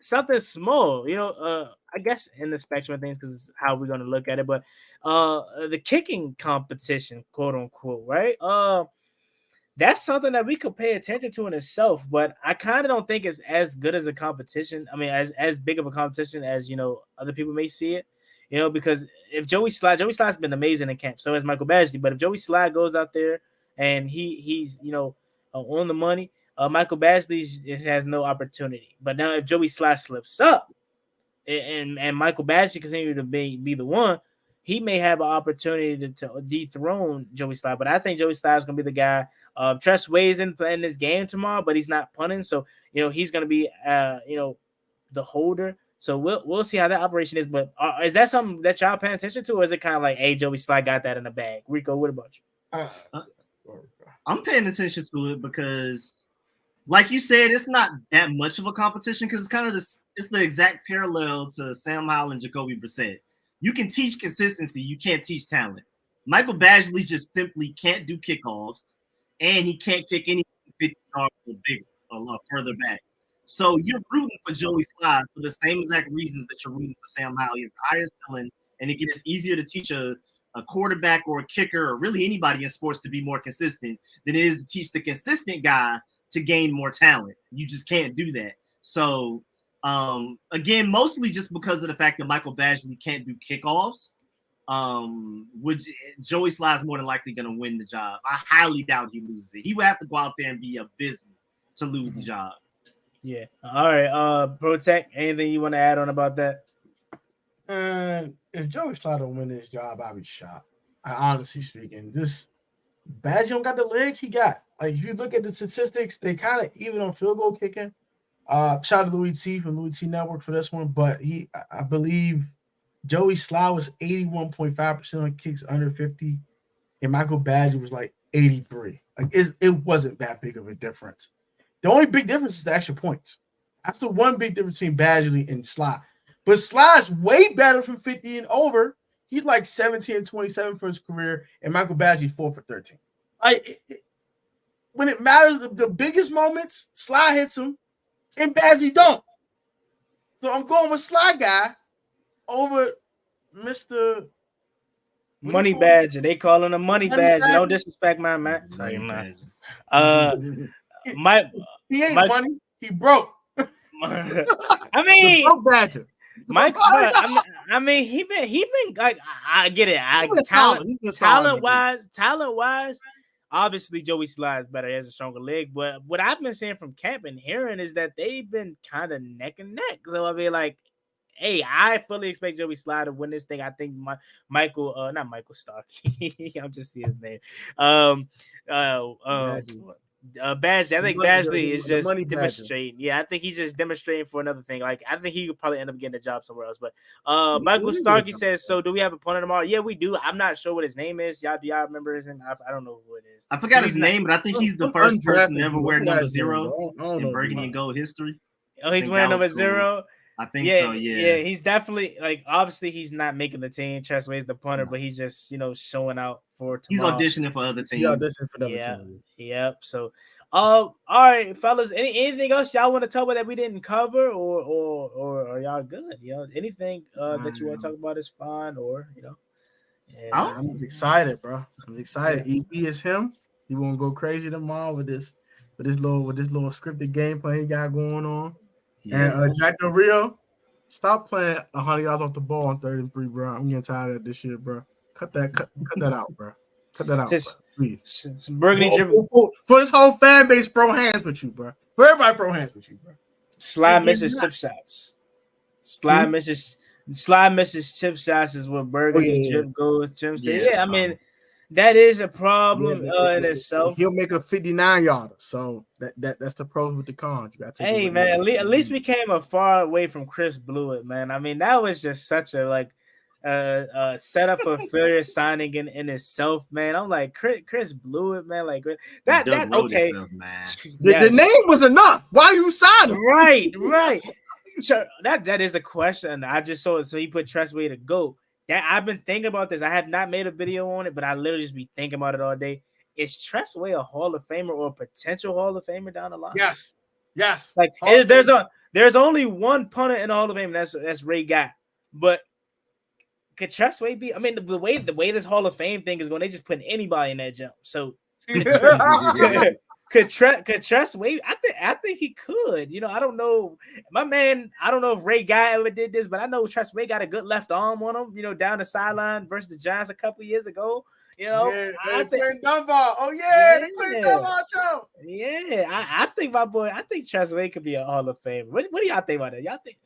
Something small, I guess in the spectrum of things, because it's how we're going to look at it. But the kicking competition, quote unquote, right? That's something that we could pay attention to in itself, but I kind of don't think it's as good as a competition. I mean, as big of a competition as other people may see it. Because if Joey Sly's been amazing in camp, so has Michael Badgley. But if Joey Sly goes out there and he's on the money, Michael Badgley has no opportunity. But now if Joey Sly slips up and Michael Badgley continue to be the one, he may have an opportunity to dethrone Joey Sly. But I think Joey Sly is going to be the guy. Tress Way's in this game tomorrow, but he's not punting, so he's going to be the holder. So we'll see how that operation is. But is that something that y'all paying attention to, or is it kind of like, hey, Joey Sly got that in the bag? Rico, what about you? I'm paying attention to it because, like you said, it's not that much of a competition because it's kind of it's the exact parallel to Sam Howell and Jacoby Brissett. You can teach consistency, you can't teach talent. Michael Badgley just simply can't do kickoffs, and he can't kick anything 50 yards or bigger or a lot further back. So you're rooting for Joey Sly for the same exact reasons that you're rooting for Sam Howell. He's higher ceiling, and it's easier to teach a quarterback or a kicker or really anybody in sports to be more consistent than it is to teach the consistent guy to gain more talent. You just can't do that. So again, mostly just because of the fact that Michael Badgley can't do kickoffs, Joey Sly is more than likely going to win the job. I highly doubt he loses it. He would have to go out there and be abysmal to lose the job. Yeah. All right. Protect. Anything you want to add on about that? If Joey Sly don't win this job, I'll be shocked. Honestly speaking, this Badgley don't got the legs he got. Like, if you look at the statistics, they kind of even on field goal kicking. Shout out to Louis T from Louis T Network for this one, but I believe Joey Sly was 81.5% on kicks under 50, and Michael Badgley was like 83. Like, it wasn't that big of a difference. The only big difference is the extra points. That's the one big difference between Badgley and Sly. But Sly's way better from 50 and over. He's like 17 and 27 for his career, and Michael Badgley 4 for 13. When it matters, the biggest moments, Sly hits him, and Badgley don't. So I'm going with Sly guy over Mr. Money Badger. They calling him Money Badger. Don't disrespect my man. He ain't money. He broke. I mean, broke Badger. Mike. I mean, he been like, I get it. Talent wise, obviously Joey Sly is better. He has a stronger leg. But what I've been seeing from camp and hearing is that they've been kind of neck and neck. So I mean, like, hey, I fully expect Joey Slye to win this thing. I think not Michael Starkey. I'm just seeing his name. Badgie. Badgley. I think Badgley is The just money badger. demonstrating. Yeah, I think he's just demonstrating for another thing. Like, I think he could probably end up getting a job somewhere else. But Michael Starkey says, so do we have a punter tomorrow? Yeah, we do. I'm not sure what his name is. Do y'all remember his name? I don't know who it is. I forgot his name, but I think he's the first person to ever wear number 0 in burgundy and gold history. Oh, he's wearing number 0? I think so, yeah. Yeah, he's definitely, like, obviously he's not making the team. Tressway's the punter, but he's just, showing out for tomorrow. He's auditioning for other teams. He's auditioning for other teams. Yep. So, all right, fellas, anything else y'all want to talk about that we didn't cover, or are y'all good? Anything that you want to talk about is fine, or, Yeah, I'm just excited, bro. I'm excited. EB is him. He won't go crazy tomorrow with this little scripted game plan he got going on. Yeah. And Jack Del Rio, stop playing 100 yards off the ball on 3rd and 3, bro. I'm getting tired of this shit, bro. Cut that out, bro. Cut that out, bro. Please. For this whole fan base, throw hands with you, bro. For everybody, throw hands with you, bro. Slye misses chip shots. Slye misses chip shots is what Burgundy Jim goes. Jim said, I mean, that is a problem in itself. He'll make a 59-yarder, so that's the pros with the cons. You gotta take hey man, at least we came a far away from Chris Blewett, man. I mean, that was just such a setup for failure signing in itself, man. I'm like Chris Blewett, man. Like that okay. Stuff, man. The name was enough. Why you signed him? Right. Sure, that is a question. I just saw it. So he put Tressway to go. That I've been thinking about this. I have not made a video on it, but I literally just be thinking about it all day. Is Tressway a Hall of Famer or a potential Hall of Famer down the line? Yes. Like there's only one punter in the Hall of Fame. That's Ray Guy. But could Tressway be? I mean, the way this Hall of Fame thing is going, they just putting anybody in that jump. So Could Tressway? I think he could. I don't know. My man, I don't know if Ray Guy ever did this, but I know Tressway got a good left arm on him, down the sideline versus the Giants a couple years ago. I think Dunbar. Oh yeah, the Quinn Dunbar jump. Yeah, I think Tressway could be a Hall of Famer. What do y'all think about that? Y'all think?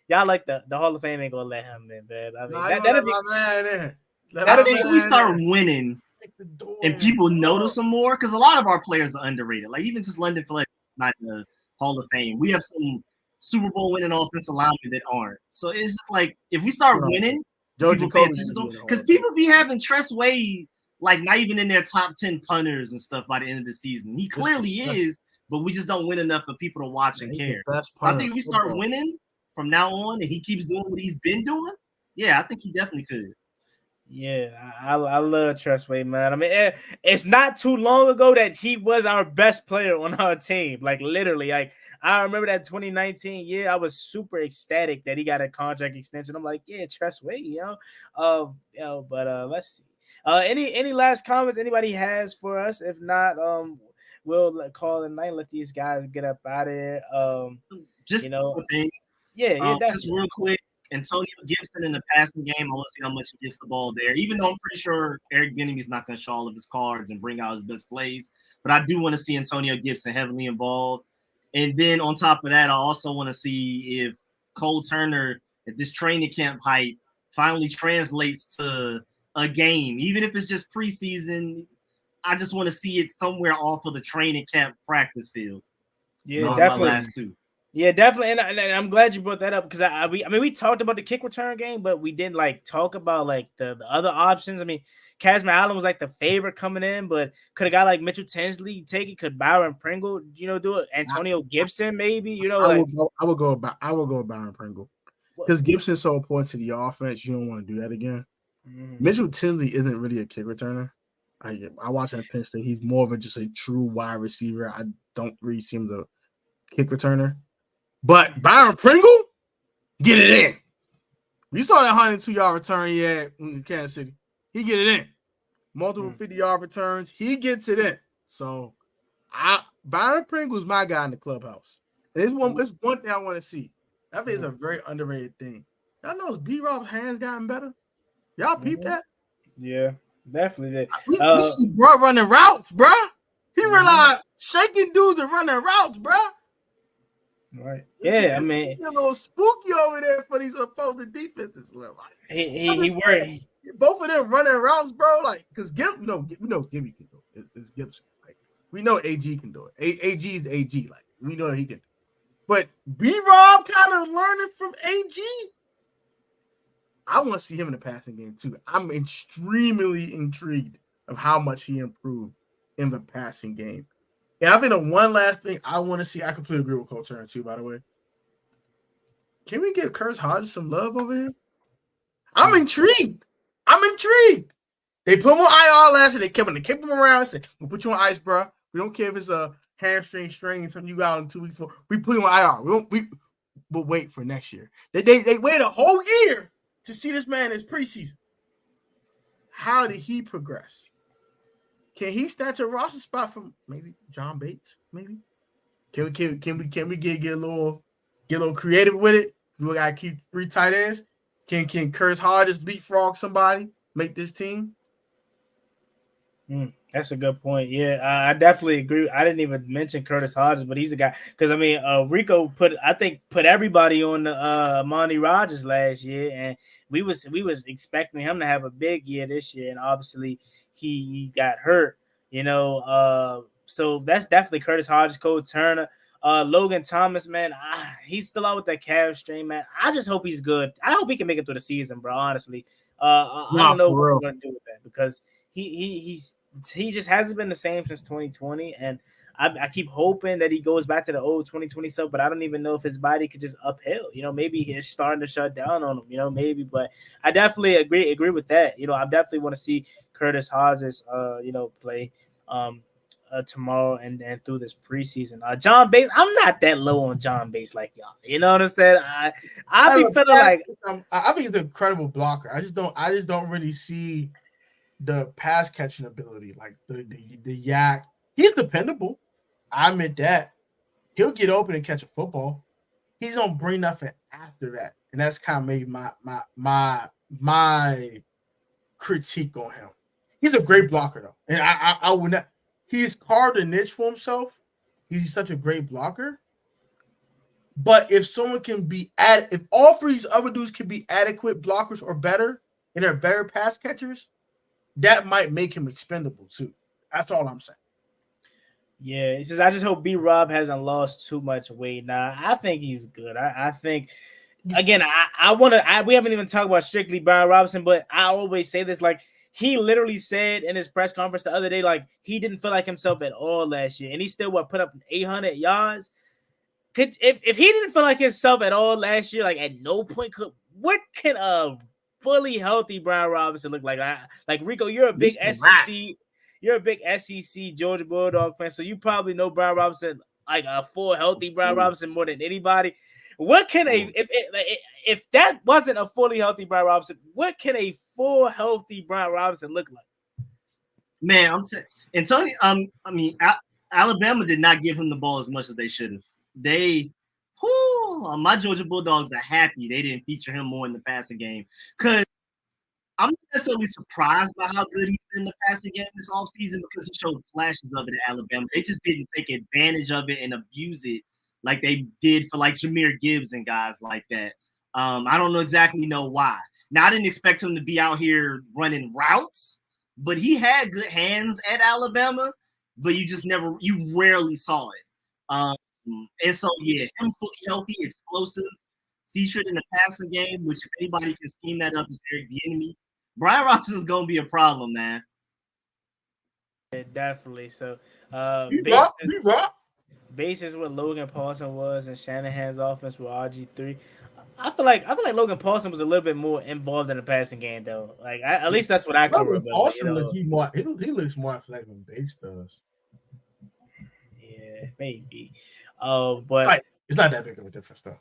Y'all like the Hall of Fame ain't gonna let him in, man. I mean, that'll be my man in. I think we start winning. And people notice them more because a lot of our players are underrated. Like even just London Fletcher, not the Hall of Fame. We have some Super Bowl winning offensive linemen that aren't. So it's just like if we start winning, people pay attention to them because people be having Tressway like not even in their top 10 punters and stuff by the end of the season. He clearly is, but we just don't win enough for people to watch and care. I think if we start winning from now on and he keeps doing what he's been doing, yeah, I think he definitely could. Yeah, I love Tressway, man. I mean, it's not too long ago that he was our best player on our team. Like literally, like I remember that 2019 year. I was super ecstatic that he got a contract extension. I'm like, yeah, Tressway, But let's see. Any last comments anybody has for us? If not, we'll call it a night. Let these guys get up out of here. Just things. Yeah. Just real quick. Antonio Gibson in the passing game, I want to see how much he gets the ball there. Even though I'm pretty sure Eric Bieniemy's not going to show all of his cards and bring out his best plays, but I do want to see Antonio Gibson heavily involved. And then on top of that, I also want to see if Cole Turner at this training camp hype finally translates to a game, even if it's just preseason. I just want to see it somewhere off of the training camp practice field. Yeah, definitely. Yeah, definitely, and I'm glad you brought that up because we talked about the kick return game, but we didn't talk about the other options. I mean, Casman Allen was the favorite coming in, but could a guy like Mitchell Tinsley take it? Could Byron Pringle, do it? Antonio Gibson, maybe, I would go with Byron Pringle because Gibson's so important to the offense. You don't want to do that again. Mm-hmm. Mitchell Tinsley isn't really a kick returner. I watch him Penn State. He's more of just a true wide receiver. I don't really see him as a kick returner. But Byron Pringle, get it in. You saw that 102-yard return he had in Kansas City. He get it in. Multiple 50-yard returns. He gets it in. So Byron Pringle's my guy in the clubhouse. And it's one thing I want to see. That is a very underrated thing. Y'all know B-Rob's hands gotten better? Y'all peep that? Yeah, definitely did. We see bro running routes, bro. He realized shaking dudes and running routes, bro. Right. Yeah, I mean, You're a little spooky over there for these opposing defenses. he worked. Both of them running routes, bro. Like, because we know Gibby can do it. It's Gibson. Like, we know AG can do it. AG is AG. Like, we know he can do it. But B-Rob kind of learning from AG. I want to see him in the passing game, too. I'm extremely intrigued of how much he improved in the passing game. And I think the one last thing I want to see, I completely agree with Cole Turner, too, by the way. Can we give Curtis Hodges some love over here? I'm intrigued. They put him on IR last year. They kept him around and said, we'll put you on ice, bro. We don't care if it's a hamstring strain and something you got in 2 weeks. We put him on IR. We'll wait for next year. They waited a whole year to see this man in his preseason. How did he progress? Can he snatch a roster spot from maybe John Bates? Maybe. Can we get a little creative with it? We gotta keep 3 tight ends. Can Curtis Hodges leapfrog somebody, make this team? That's a good point. Yeah, I definitely agree. I didn't even mention Curtis Hodges, but he's a guy because I mean, Rico put everybody on the Monty Rogers last year, and we was expecting him to have a big year this year, and obviously he got hurt. So that's definitely Curtis Hodges, Cole Turner. Logan Thomas, man, he's still out with that calf strain, man. I just hope he's good. I hope he can make it through the season, bro. Honestly, I don't know what we're gonna do with that because he just hasn't been the same since 2020, and I keep hoping that he goes back to the old 2020 stuff, but I don't even know if his body could just uphill. Maybe he's starting to shut down on him. Maybe, but I definitely agree with that. I definitely want to see Curtis Hodges, play. Tomorrow and through this preseason. John Bates, I'm not that low on John Bates like y'all. You know what I'm saying? I be feeling like I think he's an incredible blocker. I just don't really see the pass catching ability, like the yak. He's dependable. I admit that. He'll get open and catch a football. He don't bring nothing after that, and that's kind of maybe my critique on him. He's a great blocker though, and I would not. He's carved a niche for himself. He's such a great blocker. But if someone can be if all 3 of these other dudes can be adequate blockers or better, and they're better pass catchers, that might make him expendable too. That's all I'm saying. Yeah, he says I just hope B-Rob hasn't lost too much weight. Now I think he's good. I think again, we haven't even talked about strictly Brian Robinson, but I always say this, like, he literally said in his press conference the other day, like, he didn't feel like himself at all last year, and he still put up 800 yards. If he didn't feel like himself at all last year, like at no point what can a fully healthy Brian Robinson look like? Like Rico, you're a big SEC Georgia Bulldog fan, so you probably know Brian Robinson, like a full healthy Brian Robinson, more than anybody. What can if that wasn't a fully healthy Brian Robinson, what can a full healthy Brian Robinson look like? Man, I'm saying Antonio. Alabama did not give him the ball as much as they should have. My Georgia Bulldogs are happy they didn't feature him more in the passing game, because I'm not necessarily surprised by how good he's been in the passing game this offseason, because he showed flashes of it at Alabama. They just didn't take advantage of it and abuse it like they did for like Jahmyr Gibbs and guys like that. I don't exactly know why. Now, I didn't expect him to be out here running routes, but he had good hands at Alabama, but you rarely saw it. And so, yeah, him fully healthy, explosive, featured in the passing game, which if anybody can scheme that up is Eric Bieniemy. Brian Robinson's going to be a problem, man. Yeah, definitely. So, basis what Logan Paulson was and Shanahan's offense with RG3. I feel like Logan Paulson was a little bit more involved in the passing game, though. Like, at least that's what I can remember. Paulson he looks more athletic than Bates does. Yeah, maybe. But it's not that big of a difference, though.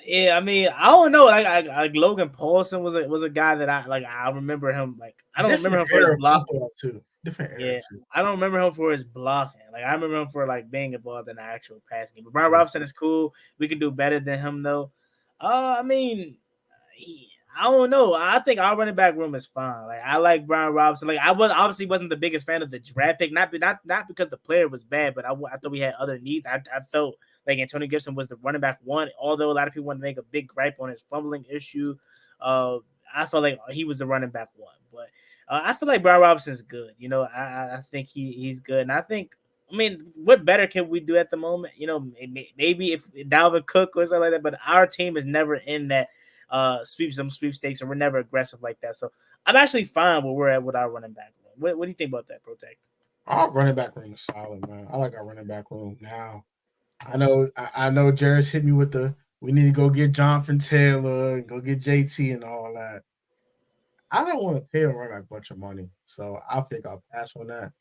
Yeah, I mean, I don't know. Like Logan Paulson was a guy that I remember him. Like, I don't remember him for his blocking too. Different era too. I don't remember him for his blocking. Like, I remember him for like being involved in the actual passing game. But Brian Robinson is cool. We can do better than him though. I mean, I don't know. I think our running back room is fine. Like, I like Brian Robinson. Like, I wasn't the biggest fan of the draft pick, not because the player was bad, but I thought we had other needs. I felt like Antonio Gibson was the running back one, although a lot of people want to make a big gripe on his fumbling issue. I felt like he was the running back one, but I feel like Brian Robinson's good. You know, I think he's good, and I think. I mean, what better can we do at the moment? You know, maybe if Dalvin Cook or something like that, but our team is never in that sweepstakes, and we're never aggressive like that. So I'm actually fine where we're at with our running back room. What do you think about that, Protect? Our running back room is solid, man. I like our running back room now. I know Jarrett's hit me with the we need to go get Jonathan Taylor and go get JT and all that. I don't want to pay a running back a bunch of money, so I think I'll pass on that.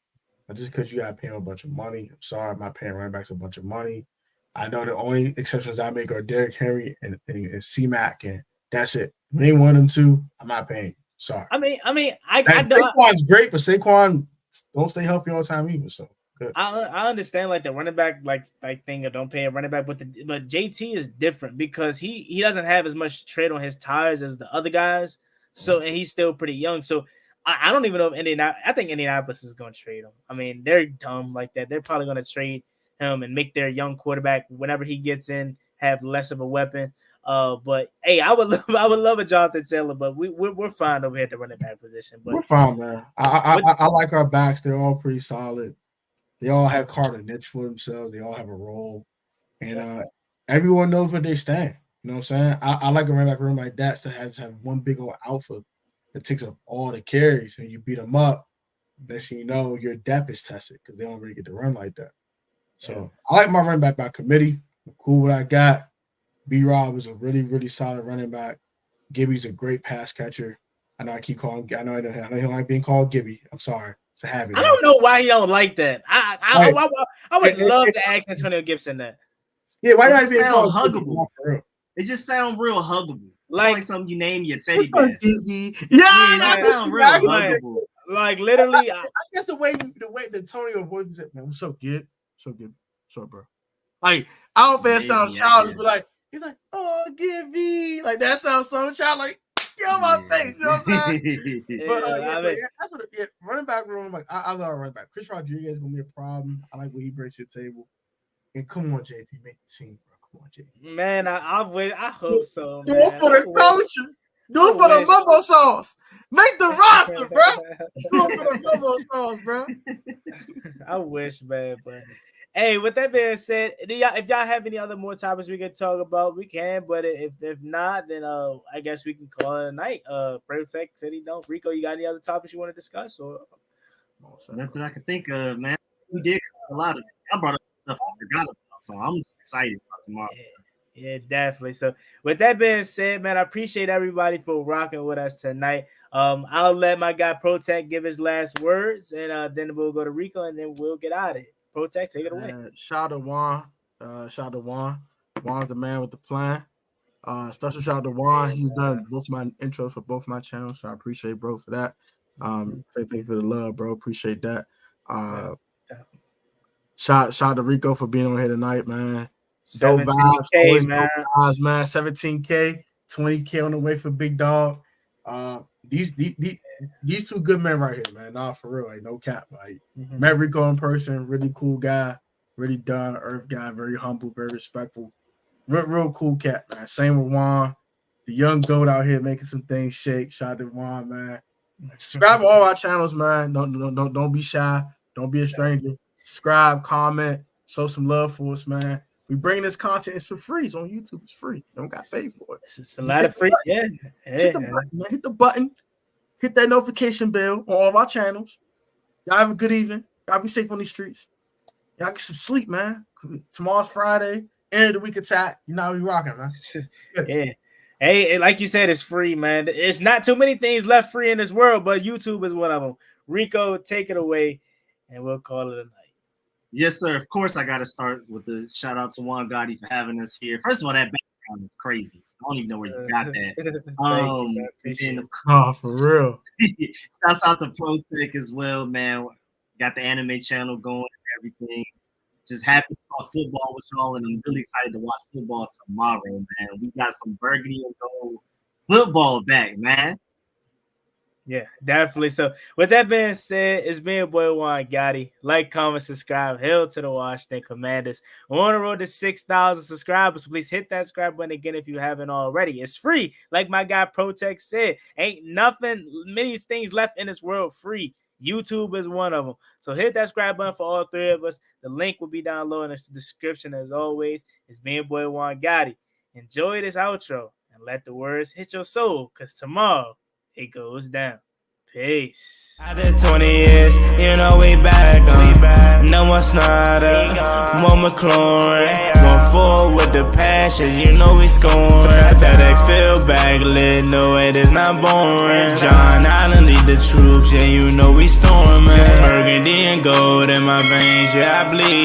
But just because you got to pay him a bunch of money, I'm sorry, I'm not paying running backs a bunch of money. I know the only exceptions I make are Derrick Henry and C-Mac, and that's it. If they want them to, I'm not paying. Sorry. I Saquon's great, but Saquon don't stay healthy all the time either. So good. I understand like the running back like thing of don't pay a running back, but JT is different because he doesn't have as much tread on his tires as the other guys. So and he's still pretty young. So I don't even know if I think Indianapolis is going to trade him. I mean, they're dumb like that. They're probably going to trade him and make their young quarterback whenever he gets in have less of a weapon. But hey, I would love a Jonathan Taylor, but we're fine over here at the running back position. But we're fine, man. I like our backs. They're all pretty solid. They all have carved a niche for themselves. They all have a role, and everyone knows where they stand. You know what I'm saying? I like a running back room like that to have one big old alpha that takes up all the carries, and you beat them up. Next thing you know, your depth is tested because they don't really get to run like that. So I like my running back by committee. I'm cool what I got. B-Rob is a really, really solid running back. Gibby's a great pass catcher. I know I keep calling. I know he don't like being called Gibby. I'm sorry. It's a habit. I don't know why he don't like that. I would love to ask Antonio Gibson that. Yeah, why not It being called huggable? It just sounds real huggable. Like something you name your teddy bear. Yeah, that sounds real huggable. Like literally, I guess the way Antonio voices it, man, so good, so bro. Like I don't think it sounds childish, but like he's like, oh, Gibby, like that sounds so childish. Like get on my face, you know what I'm saying? That's what. Running back room, like I love running back. Chris Rodriguez is gonna be a problem. I like what he brings to the table. And come on, JP, make the team, bro. Come on, JP. Man, I hope so. Do it for the culture. Do it for the mumbo sauce. Make the roster, bro. Do it for the mumbo sauce, bro. I wish, man, but hey, with that being said, if y'all have any other more topics we can talk about, we can. But if not, then I guess we can call it a night. Protect said he don't. Rico, you got any other topics you want to discuss? Or nothing I can think of, man. We did a lot of. I brought up stuff I forgot about, so I'm just excited about tomorrow. Yeah, definitely. So with that being said, man, I appreciate everybody for rocking with us tonight. I'll let my guy Protect give his last words, and then we'll go to Rico, and then we'll get out of here. Protect, take it away. Shout out to Juan. Shout out to Juan. Juan's the man with the plan. Special shout out to Juan. He's done both my intros for both my channels, so I appreciate bro for that. Thank you for the love, bro. Appreciate that. Shout out to Rico for being on here tonight, man. 17K, man. Vibes, man. 17K, 20K on the way for Big Dog. These two good men right here, man. Nah, for real, like no cap. Like met Rico in person, really cool guy, really down to earth guy, very humble, very respectful, real cool cat, man. Same with Juan, the young goat out here making some things shake. Shout out to Juan, man. Subscribe to all our channels, man. Don't be shy. Don't be a stranger. Subscribe, comment, show some love for us, man. We bring this content. It's for free. It's on YouTube. It's free. You don't got to pay for it. It's a lot of free. Yeah. Hit the button, man. Hit the button. Hit that notification bell on all of our channels. Y'all have a good evening. Y'all be safe on these streets. Y'all get some sleep, man. Tomorrow's Friday. End of the week attack. You know how we rocking, man. Yeah. Hey, like you said, it's free, man. It's not too many things left free in this world, but YouTube is one of them. Rico, take it away, and we'll call it a night. Yes, sir. Of course, I got to start with the shout out to Juan Gotti for having us here. First of all, that background is crazy. I don't even know where you got that. For real. Shouts out to ProTech as well, man. Got the anime channel going and everything. Just happy to talk football with y'all, and I'm really excited to watch football tomorrow, man. We got some burgundy and gold football back, man. Yeah, definitely. So, with that being said, it's been your boy Juan Gotti. Like, comment, subscribe. Hail to the Washington Commanders. We're on the road to 6,000 subscribers. So please hit that subscribe button again if you haven't already. It's free. Like my guy Protect said, ain't many things left in this world free. YouTube is one of them. So hit that subscribe button for all three of us. The link will be down low in the description as always. It's been your boy Juan Gotti. Enjoy this outro and let the words hit your soul, because tomorrow it goes down. Peace. I did 20 years, you know we back. No more Snyder, one McLaurin, one forward with the passion, you know we scoring. FedEx field bag lit, no it is not boring. John Allen lead the troops, yeah you know we storming. Burgundy and gold in my veins, yeah I bleed.